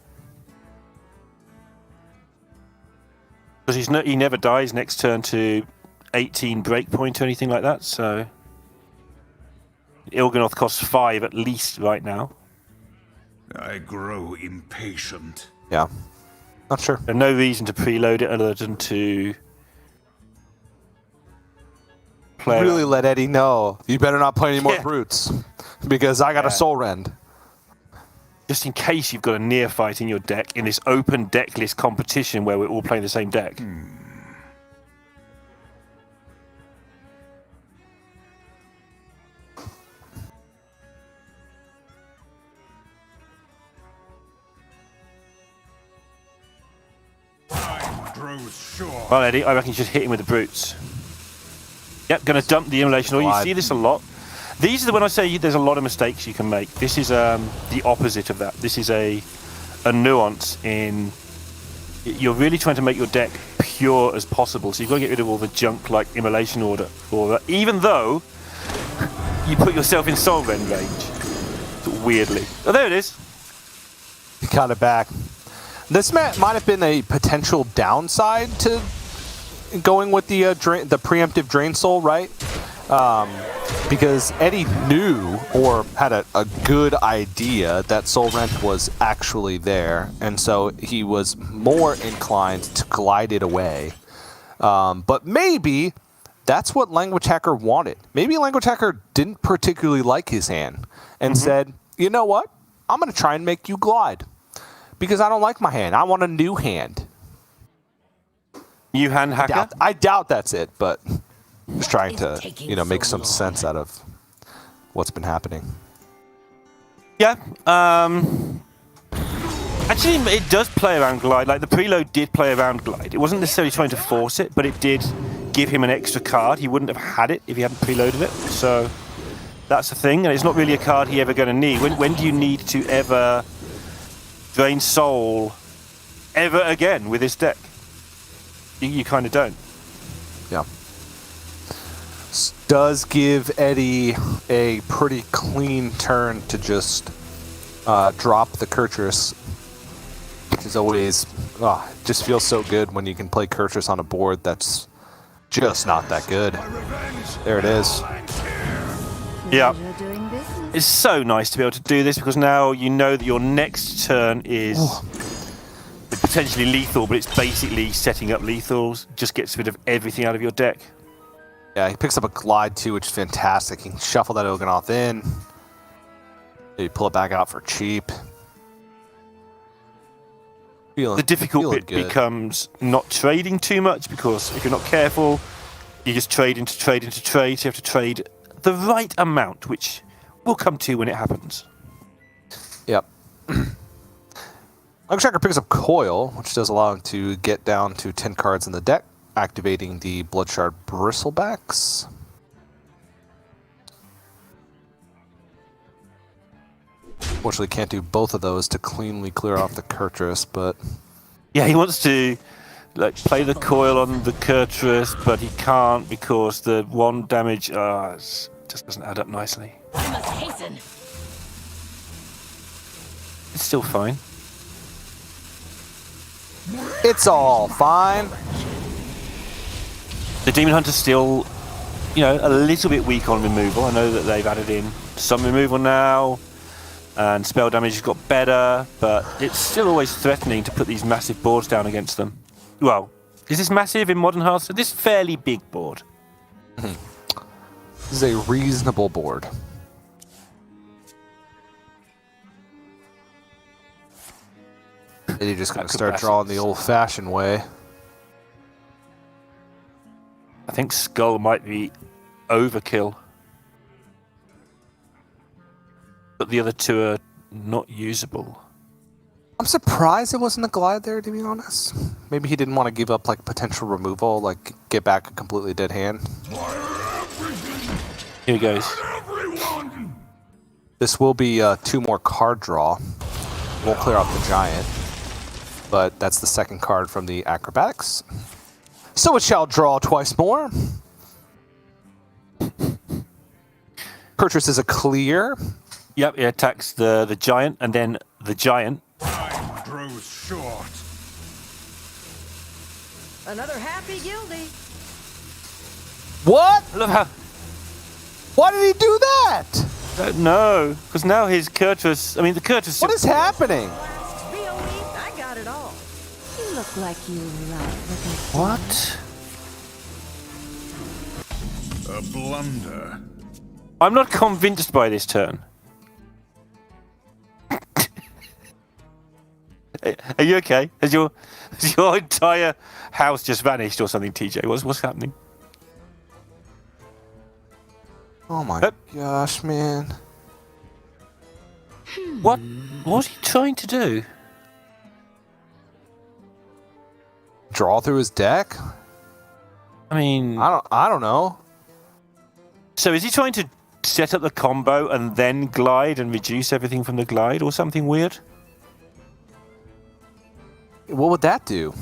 Because he never dies next turn to 18 breakpoint or anything like that, so Il'gynoth costs 5 at least right now. I grow impatient. Yeah. Not sure. There's no reason to preload it other than to play. Really let Eddie know. You better not play any more Yeah. brutes. Because I got a soul rend. Just in case you've got a neophyte in your deck in this open deck list competition where we're all playing the same deck. Time grows short. Well, Eddie, I reckon you should hit him with the brutes. Yep, going to dump the immolation oil. You see this a lot. These are when I say there's a lot of mistakes you can make. This is the opposite of that. This is a nuance in you're really trying to make your deck pure as possible. So you've got to get rid of all the junk like immolation order, or even though you put yourself in soul rend range. Weirdly. Oh, there it is. You got it back. This might have been a potential downside to going with the preemptive Drain Soul, right? Because Eddie knew or had a good idea that Soul Rent was actually there, and so he was more inclined to glide it away. But maybe that's what Language Hacker wanted. Maybe Language Hacker didn't particularly like his hand and said, you know what? I'm going to try and make you glide. Because I don't like my hand. I want a new hand. New hand hacker? I doubt that's it, but just trying to, make some sense out of what's been happening. Yeah. Actually, it does play around glide. Like, the preload did play around glide. It wasn't necessarily trying to force it, but it did give him an extra card. He wouldn't have had it if he hadn't preloaded it. So that's the thing, and it's not really a card he ever going to need. When do you need to ever drain soul ever again with this deck? You kind of don't. Yeah. Does give Eddie a pretty clean turn to just drop the Kurtrus, which is always just feels so good when you can play Kurtrus on a board that's just not that good. There it is. Yeah. Pleasure doing business. It's so nice to be able to do this because now you know that your next turn is potentially lethal, but it's basically setting up lethals. Just gets rid of everything out of your deck. Yeah, he picks up a glide too, which is fantastic. He can shuffle that Oganoth in. Maybe pull it back out for cheap. The difficult bit becomes not trading too much, because if you're not careful, you just trade into trade into trade. So you have to trade the right amount, which we'll come to when it happens. Yep. Language Hacker picks up Coil, which does allow him to get down to 10 cards in the deck, activating the Bloodshard Bristlebacks. Unfortunately, can't do both of those to cleanly clear off the Kurtrus, but Yeah, he wants to play the Coil on the Kurtrus, but he can't because the 1 damage just doesn't add up nicely. I must hasten. It's still fine. it's all fine. The Demon Hunter's still, a little bit weak on removal. I know that they've added in some removal now, and spell damage has got better, but it's still always threatening to put these massive boards down against them. Well, is this massive in Modern Hearthstone? This fairly big board. This is a reasonable board. And you're just going to start drawing the old-fashioned way. I think Skull might be overkill. But the other two are not usable. I'm surprised it wasn't a glide there, to be honest. Maybe he didn't want to give up potential removal, get back a completely dead hand. Here he goes. This will be 2 more card draw. Won't clear off the giant, but that's the second card from the acrobatics. So it shall draw twice more. Kurtrus is a clear. Yep, it attacks the giant, and then the giant. Time grows short. Another happy guildie. What? I love how Why did he do that? No, because now his Kurtrus... I mean, the Kurtrus... What is happening? BOE, I got it all. You look like you love looking. What? A blunder. I'm not convinced by this turn. Are you okay? Has your entire house just vanished or something, TJ? What's happening? Oh my gosh, man. What was he trying to do? Draw through his deck? I mean, I don't know. so is he trying to set up the combo and then glide and reduce everything from the glide or something weird? What would that do?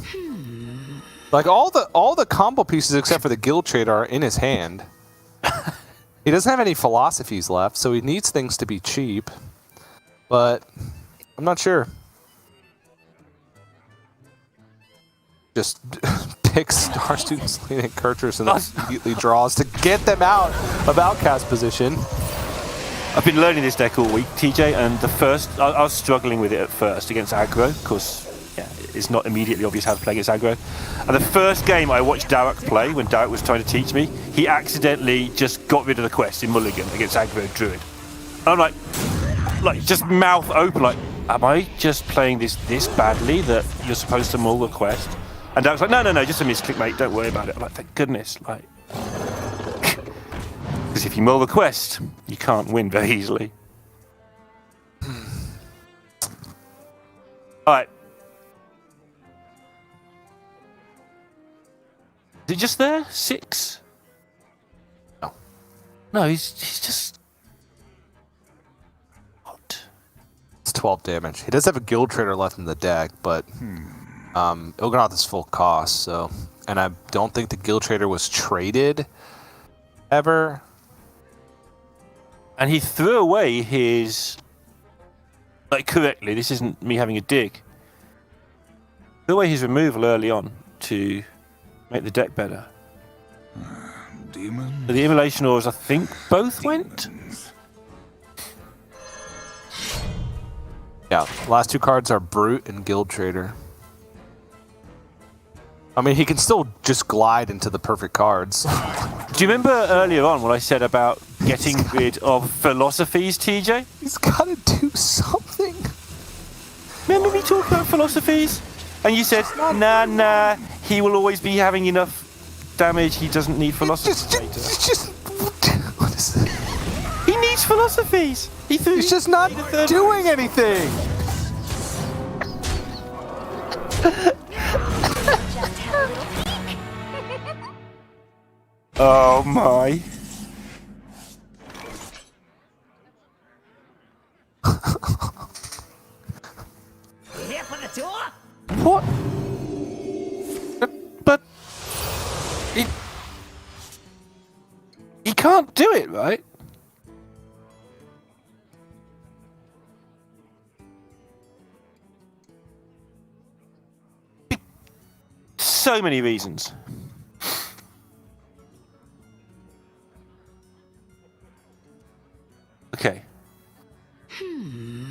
Like all the combo pieces except for the guild trader are in his hand. He doesn't have any philosophies left, so he needs things to be cheap. But I'm not sure. Just picks Star Students leading Kurtrus and then immediately draws to get them out of outcast position. I've been learning this deck all week, TJ, and I was struggling with it at first against aggro, because it's not immediately obvious how to play against aggro. And the first game I watched Darek play, when Darek was trying to teach me, he accidentally just got rid of the quest in Mulligan against aggro Druid. And I'm like just mouth open, like, am I just playing this badly that you're supposed to mull the quest? And Darek's like, no, just a misclick, mate, don't worry about it. I'm like, thank goodness, like... Because if you mull the quest, you can't win very easily. Alright. Is it just there? 6? No. No, he's just... What? It's 12 damage. He does have a guild trader left in the deck, but Ilganoth is full cost, so... And I don't think the guild trader was traded ever. And he threw away his... Like, correctly, this isn't me having a dig. Threw away his removal early on to make the deck better. Demons. The Immolation Ores, I think, both went? Yeah, last two cards are Brute and Guild Trader. I mean, he can still just glide into the perfect cards. Do you remember earlier on what I said about getting rid of philosophies, TJ? He's got to do something. Remember me talking about philosophies? And you said, nah, he will always be having enough damage, he doesn't need philosophies. What is this? He needs philosophies! He's just not doing anything! Oh my. Here for the tour? What? But he can't do it, right? So many reasons. Okay.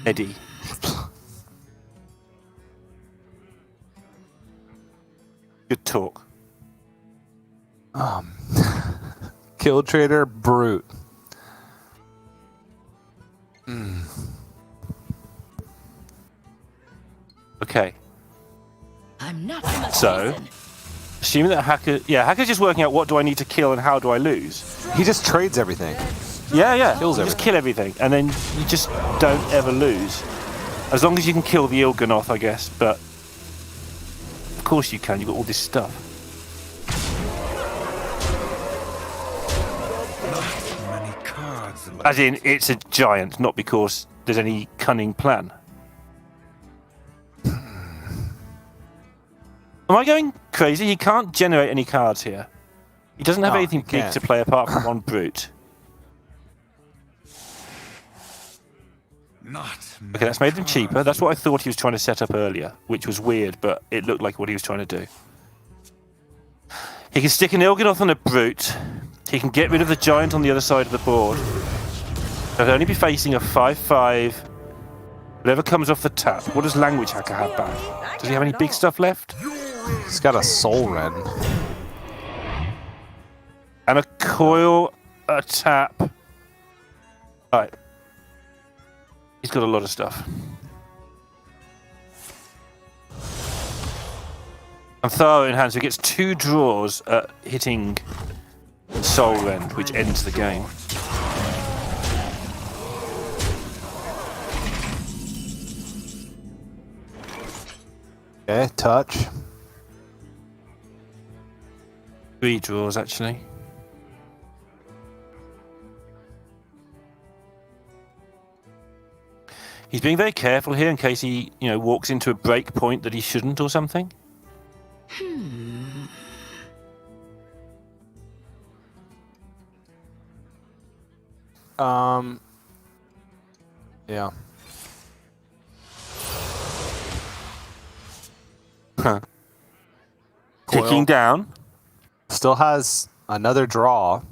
Eddie. Good talk. Guild Trader, Brute. Okay. I'm not So, assuming that Hacker's just working out what do I need to kill and how do I lose. He just trades everything. Yeah. Kills You just kill everything, and then you just don't ever lose. As long as you can kill the Ilganoth, I guess, but... Of course you can, you've got all this stuff. Not many cards left. As in, it's a giant, not because there's any cunning plan. Am I going crazy? He can't generate any cards here. He doesn't have No, anything he big can't. to play apart from one Brute. Not Okay, that's made them cheaper. That's what I thought he was trying to set up earlier, which was weird, but it looked like what he was trying to do. He can stick an Ilganoth on a Brute. He can get rid of the giant on the other side of the board. They'll only be facing a 5/5. Whatever comes off the tap. What does Language Hacker have back? Does he have any big stuff left? He's got a Soul Rend. And a coil, a tap. Alright. He's got a lot of stuff. And Tharo in hand, so he gets 2 draws at hitting Soul Rend, which ends the game. Okay, touch. 3 draws, actually. He's being very careful here in case he, walks into a break point that he shouldn't or something. Yeah. Huh. Coil. Ticking down. Still has another draw,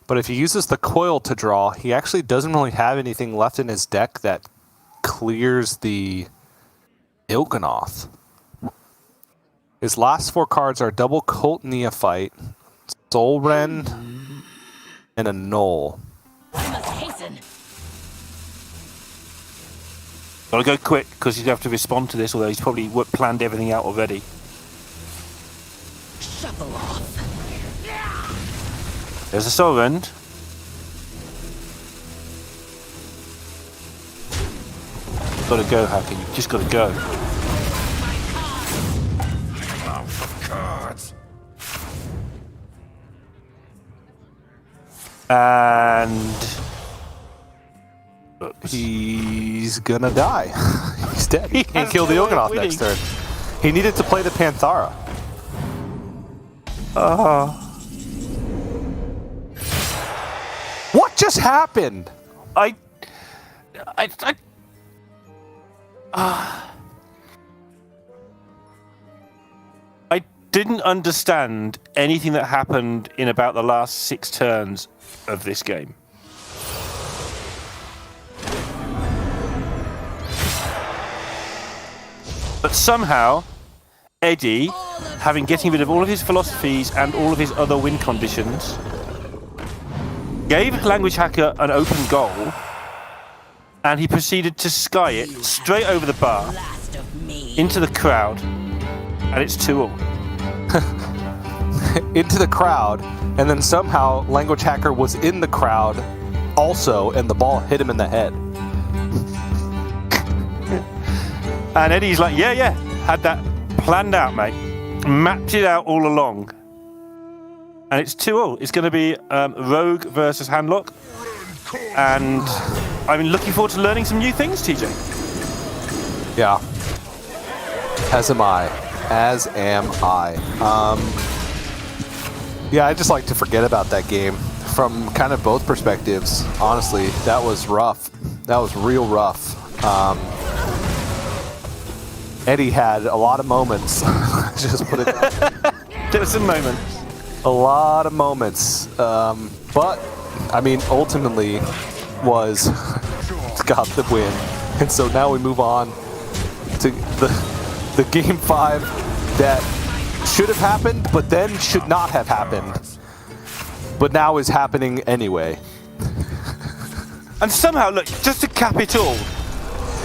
but if he uses the coil to draw, he actually doesn't really have anything left in his deck that clears the Il'gynoth. His last 4 cards are double Cult Neophyte, Soul Rend, and a Null. I must hasten. Gotta go quick because he's have to respond to this, although he's probably planned everything out already. Shuffle off. There's a Soul Rend. Gotta go, Hacker. You've just gotta go. Out of cards. And He's gonna die. He's dead. He can't kill the Il'gynoth next turn. He needed to play the Panthara. What just happened? I didn't understand anything that happened in about the last 6 turns of this game. But somehow, Eddie, getting rid of all of his philosophies and all of his other win conditions, gave Language Hacker an open goal, and he proceeded to sky it straight over the bar into the crowd, and it's 2-all. Into the crowd, and then somehow Language Hacker was in the crowd also, and the ball hit him in the head. And Eddie's like, yeah, had that planned out, mate. Mapped it out all along. And it's 2-all. It's going to be Rogue versus Handlock. And I'm looking forward to learning some new things, TJ. Yeah. As am I. Yeah, I just like to forget about that game from kind of both perspectives. Honestly, that was rough. That was real rough. Eddie had a lot of moments. Just put it that way. There were some moments. A lot of moments. But, I mean, ultimately was got the win. And so now we move on to the game 5 that should have happened, but then should not have happened. But now is happening anyway. And somehow, look, just to cap it all,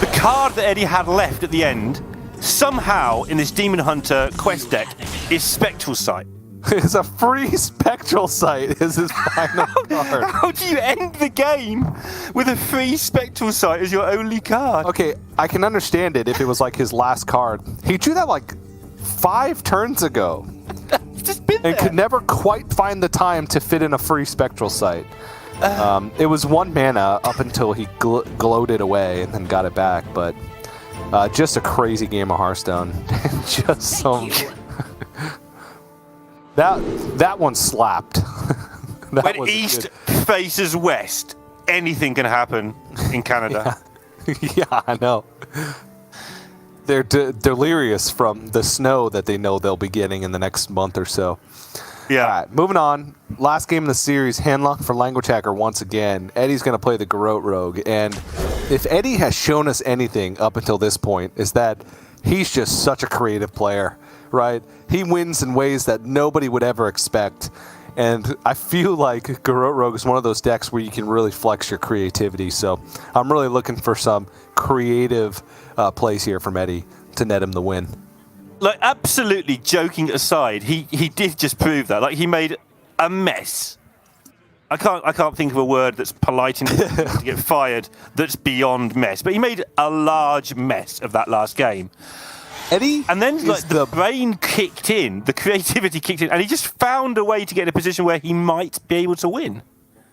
the card that Eddie had left at the end, somehow in this Demon Hunter quest deck, is Spectral Sight. It's a free Spectral Sight is his final card. How do you end the game with a free Spectral Sight as your only card? Okay, I can understand it if it was like his last card. He drew that like 5 turns ago. Just been And there. could never quite find the time to fit in a free Spectral Sight. It was 1 mana up until he glowed it away and then got it back, but just a crazy game of Hearthstone. Just some... that one slapped. That When was East good. faces West, anything can happen in Canada. Yeah, I know. They're delirious from the snow that they know they'll be getting in the next month or so. Yeah. All right, moving on. Last game of the series, handluck for Language Hacker once again. Eddie's going to play the Garrote Rogue. And if Eddie has shown us anything up until this point, is that he's just such a creative player, right? He wins in ways that nobody would ever expect. And I feel like Garrote Rogue is one of those decks where you can really flex your creativity. So I'm really looking for some creative plays here from Eddie to net him the win. Like, absolutely joking aside, he did just prove that. Like, he made a mess. I can't think of a word that's polite enough to get fired that's beyond mess. But he made a large mess of that last game. Eddie, and then like the brain kicked in, the creativity kicked in, and he just found a way to get in a position where he might be able to win.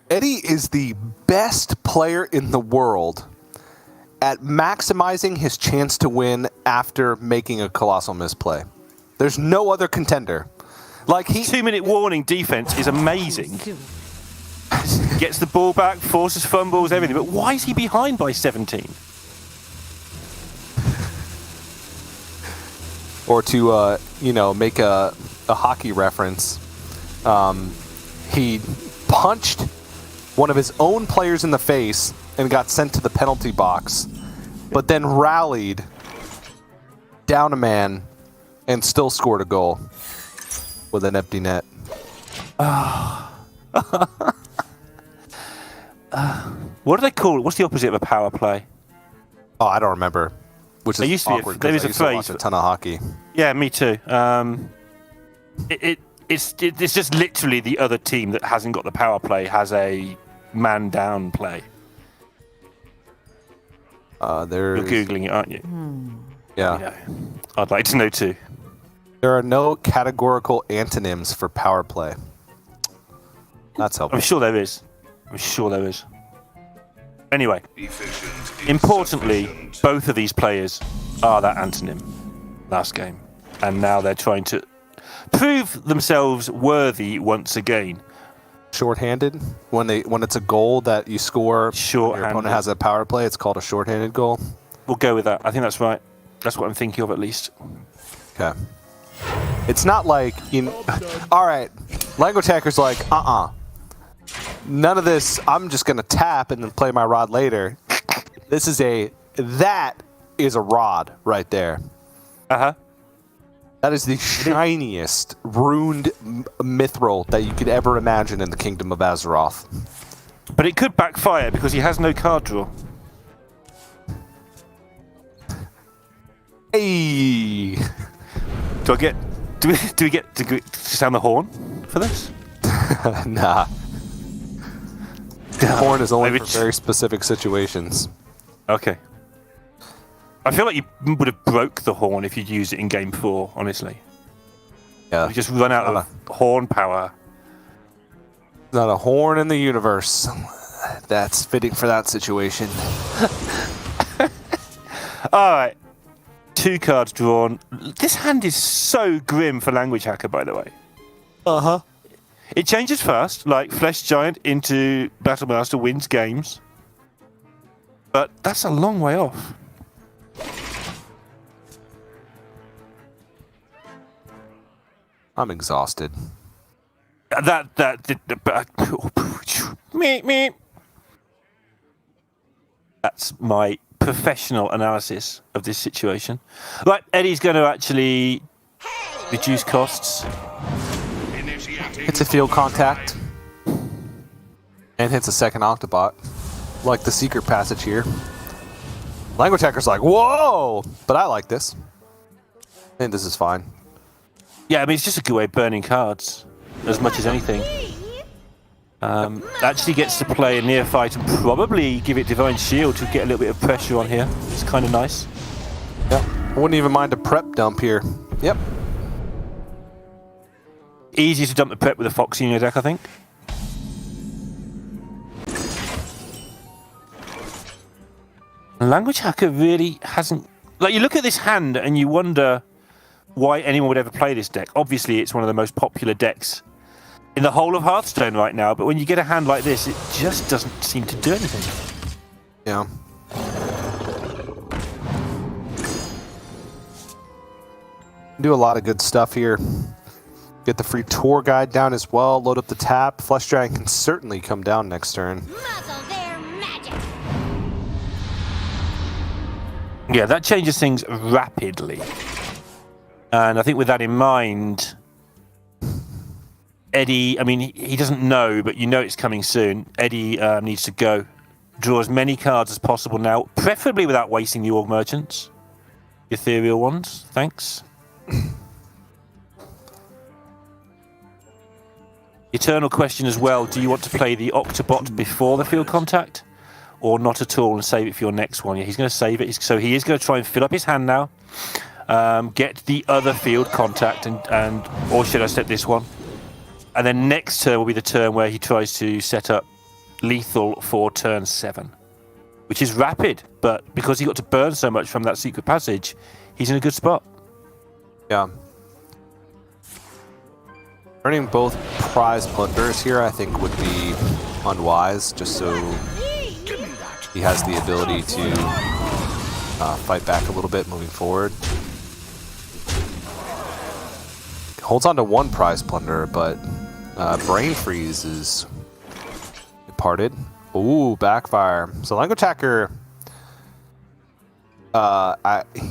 Eddie is the best player in the world at maximizing his chance to win after making a colossal misplay. There's no other contender. Like 2-minute warning defense is amazing. Gets the ball back, forces fumbles, everything. But why is he behind by 17? Or to make a hockey reference, he punched one of his own players in the face and got sent to the penalty box, but then rallied, down a man, and still scored a goal with an empty net. What do they call it? What's the opposite of a power play? Oh, I don't remember. Which is used awkward. there is I a used to phrase. watch a ton of hockey. Yeah, me too. It's just literally the other team that hasn't got the power play has a man down play. You're Googling it, aren't you? Yeah. I'd like to know too. There are no categorical antonyms for power play. That's helpful. I'm sure there is. Anyway, importantly, both of these players are that antonym last game. And now they're trying to prove themselves worthy once again. Shorthanded, when it's a goal that you score, your opponent has a power play, it's called a shorthanded goal. We'll go with that. I think that's right. That's what I'm thinking of at least. Okay. It's not like, all right, Language Hacker's like, none of this, I'm just going to tap and then play my rod later. That is a rod right there. Uh-huh. That is the shiniest ruined mithril that you could ever imagine in the Kingdom of Azeroth. But it could backfire because he has no card draw. Hey! Do we get to sound the horn for this? Nah. The horn is only for very specific situations. Okay. I feel like you would have broke the horn if you'd used it in Game 4, honestly. Yeah. You just run out of horn power. Not a horn in the universe that's fitting for that situation. All right. 2 cards drawn. This hand is so grim for Language Hacker, by the way. Uh-huh. It changes fast, like Flesh Giant into Battlemaster wins games. But that's a long way off. I'm exhausted. That's my professional analysis of this situation. Right, Eddie's going to actually reduce costs. Hits a field contact. And hits a second Octobot. Like the secret passage here. Language Hacker's like, whoa! But I like this. I think this is fine. Yeah, I mean, it's just a good way of burning cards, as much as anything. Actually gets to play a neophyte and probably give it Divine Shield to get a little bit of pressure on here. It's kind of nice. Yep. I wouldn't even mind a prep dump here. Yep. Easy to dump the prep with a Foxy in your deck, I think. Language Hacker really hasn't... Like, you look at this hand and you wonder why anyone would ever play this deck. Obviously, it's one of the most popular decks in the whole of Hearthstone right now, but when you get a hand like this, it just doesn't seem to do anything. Yeah. Do a lot of good stuff here. Get the free tour guide down as well. Load up the tap. Flesh Giant can certainly come down next turn. Muzzle their magic. Yeah, that changes things rapidly. And I think with that in mind, Eddie, I mean, he doesn't know, but you know it's coming soon. Eddie needs to go. Draw as many cards as possible now, preferably without wasting the Org Merchants. Ethereal ones, thanks. Eternal question as well, do you want to play the Octobot before the field contact? Or not at all and save it for your next one? Yeah, he's going to save it, so he is going to try and fill up his hand now. Get the other field contact, and or should I set this one? And then next turn will be the turn where he tries to set up lethal for turn 7, which is rapid, but because he got to burn so much from that secret passage, he's in a good spot. Yeah. Burning both prize plunderers here, I think, would be unwise, just so he has the ability to fight back a little bit moving forward. Holds on to one prize plunder, but Brain Freeze is departed. Ooh, backfire. So lnguagehackr,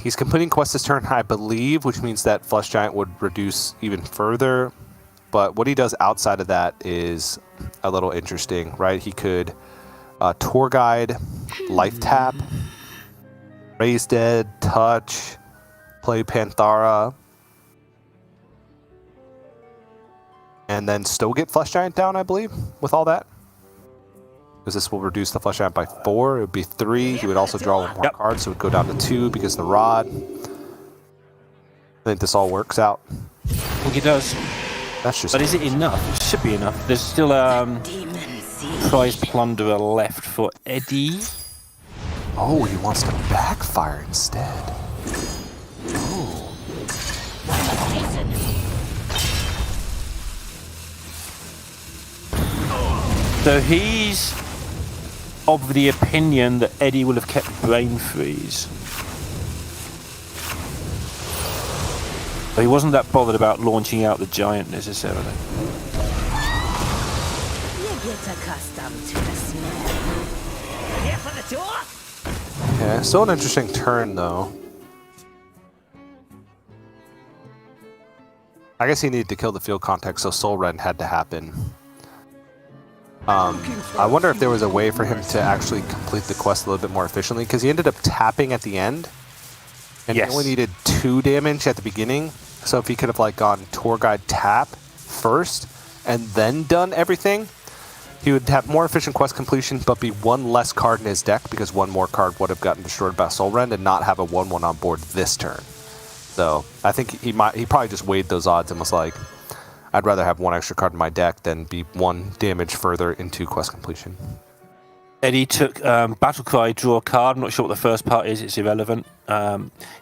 he's completing quest this turn, I believe, which means that Flesh Giant would reduce even further. But what he does outside of that is a little interesting, right? He could tour guide, life tap, raise dead, touch, play Panthara, and then still get Flesh Giant down, I believe, with all that. Because this will reduce the Flesh Giant by 4. It would be 3. He would also draw one more card, so it would go down to 2 because of the rod. I think this all works out. I think it does. That's just. But is it enough? It should be enough. There's still prize plunderer left for Eddie. Oh, he wants to backfire instead. Oh. So he's of the opinion that Eddie will have kept Brain Freeze. But he wasn't that bothered about launching out the giant necessarily. You get accustomed to the smell. Here for the tour? Yeah, still an interesting turn though. I guess he needed to kill the field contact, so Soul Rend had to happen. I wonder if there was a way for him to actually complete the quest a little bit more efficiently, because he ended up tapping at the end, and he only needed 2 damage at the beginning. So if he could have like gone tour guide tap first and then done everything, he would have more efficient quest completion, but be 1 less card in his deck because 1 more card would have gotten destroyed by Soul Rend and not have a 1/1 on board this turn. So I think he probably just weighed those odds and was like, I'd rather have 1 extra card in my deck than be 1 damage further into quest completion. Eddie took Battle Cry, draw a card. I'm not sure what the first part is. It's irrelevant.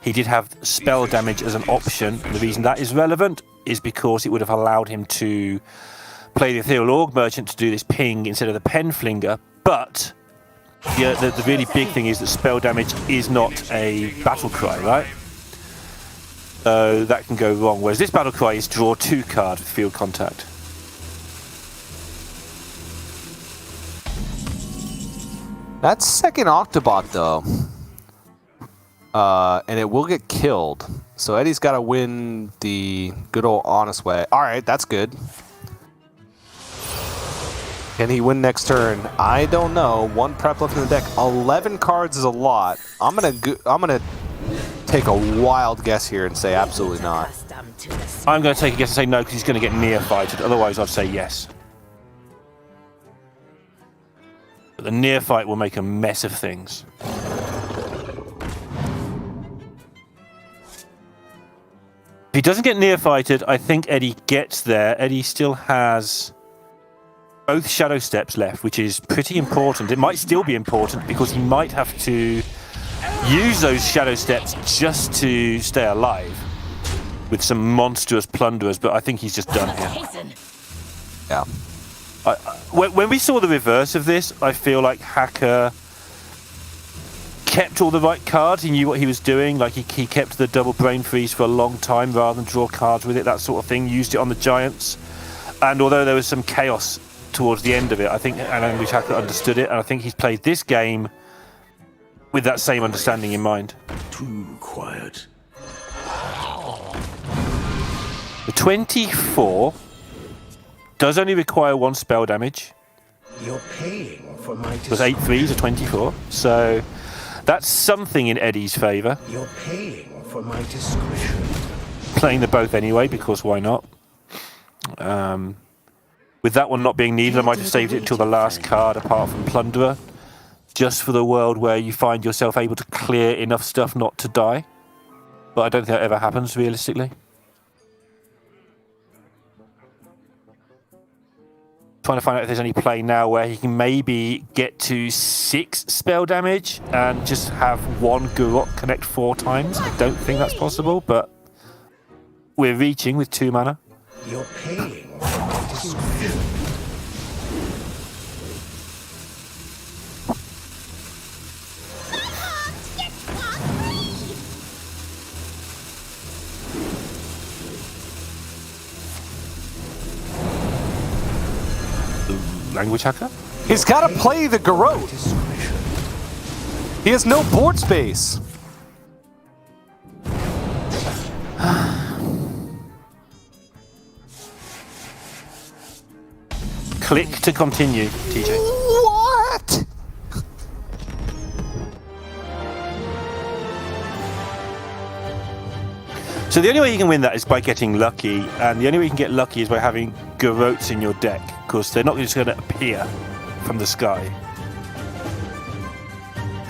He did have spell damage as an option. And the reason that is relevant is because it would have allowed him to play the Ethereal Org Merchant to do this ping instead of the Pen Flinger. But the really big thing is that spell damage is not a Battle Cry, right? So that can go wrong. Whereas this Battle Cry is draw 2 cards with field contact. That's second Octobot though. And it will get killed. So Eddie's got to win the good old honest way. Alright, that's good. Can he win next turn? I don't know. 1 prep left in the deck. 11 cards is a lot. I'm gonna take a wild guess here and say absolutely not. I'm going to take a guess and say no because he's going to get near-fighted. Otherwise, I'd say yes. But the near-fight will make a mess of things. If he doesn't get near-fighted, I think Eddie gets there. Eddie still has both Shadow Steps left, which is pretty important. It might still be important because he might have to use those Shadow Steps just to stay alive with some monstrous plunderers, but I think he's just done here. Yeah. When we saw the reverse of this, I feel like Hacker kept all the right cards. He knew what he was doing. Like he kept the double brain freeze for a long time rather than draw cards with it, that sort of thing. Used it on the Giants. And although there was some chaos towards the end of it, I think lnguagehackr understood it, and I think he's played this game with that same understanding in mind. Too quiet. The 24 does only require 1 spell damage. You're paying for my There's 8 threes, a 24. So that's something in Eddie's favour. You're paying for my discretion. Playing them both anyway, because why not? With that one not being needed, I might have saved it until the last card, apart from Plunderer, just for the world where you find yourself able to clear enough stuff not to die. But I don't think that ever happens, realistically. Trying to find out if there's any play now where he can maybe get to 6 spell damage and just have 1 Garrote connect 4 times. I don't think that's possible, but we're reaching with 2 mana. You're paying for my discretion. lnguagehackr? He's got to play the Garrote. He has no board space. Click to continue, TJ. What? So the only way you can win that is by getting lucky, and the only way you can get lucky is by having Garrotes in your deck, because they're not just going to appear from the sky.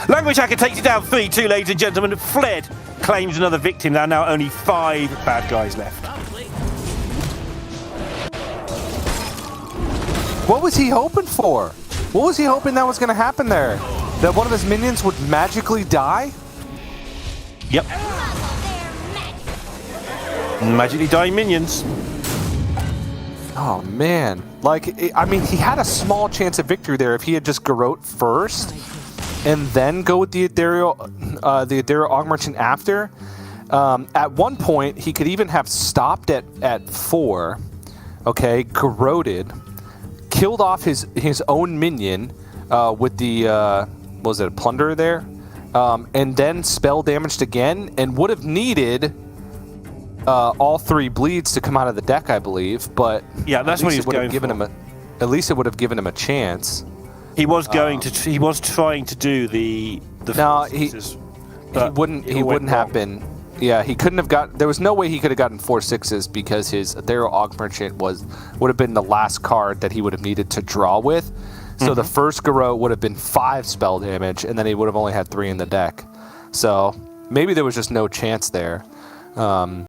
lnguagehackr takes it down 3-2, ladies and gentlemen. Fled claims another victim. There are now only 5 bad guys left. What was he hoping for? What was he hoping that was going to happen there? That one of his minions would magically die? Yep. Magically dying minions. Oh, man. Like, I mean, he had a small chance of victory there if he had just Garrote first and then go with the Ethereal Og Merchant after. At one point, he could even have stopped at 4, okay, Garroted, killed off his own minion with the, was it a Plunderer there? And then spell damaged again, and would have needed all 3 bleeds to come out of the deck, I believe. But yeah, that's what he was going for. At least it would have given him a chance. He was going to. He was trying to do the. No, he wouldn't. He wouldn't have been. Yeah, he couldn't have got. There was no way he could have gotten 4 6s because his Ethereal Og Merchant would have been the last card that he would have needed to draw with. So the first Garrote would have been 5 spell damage, and then he would have only had 3 in the deck. So maybe there was just no chance there.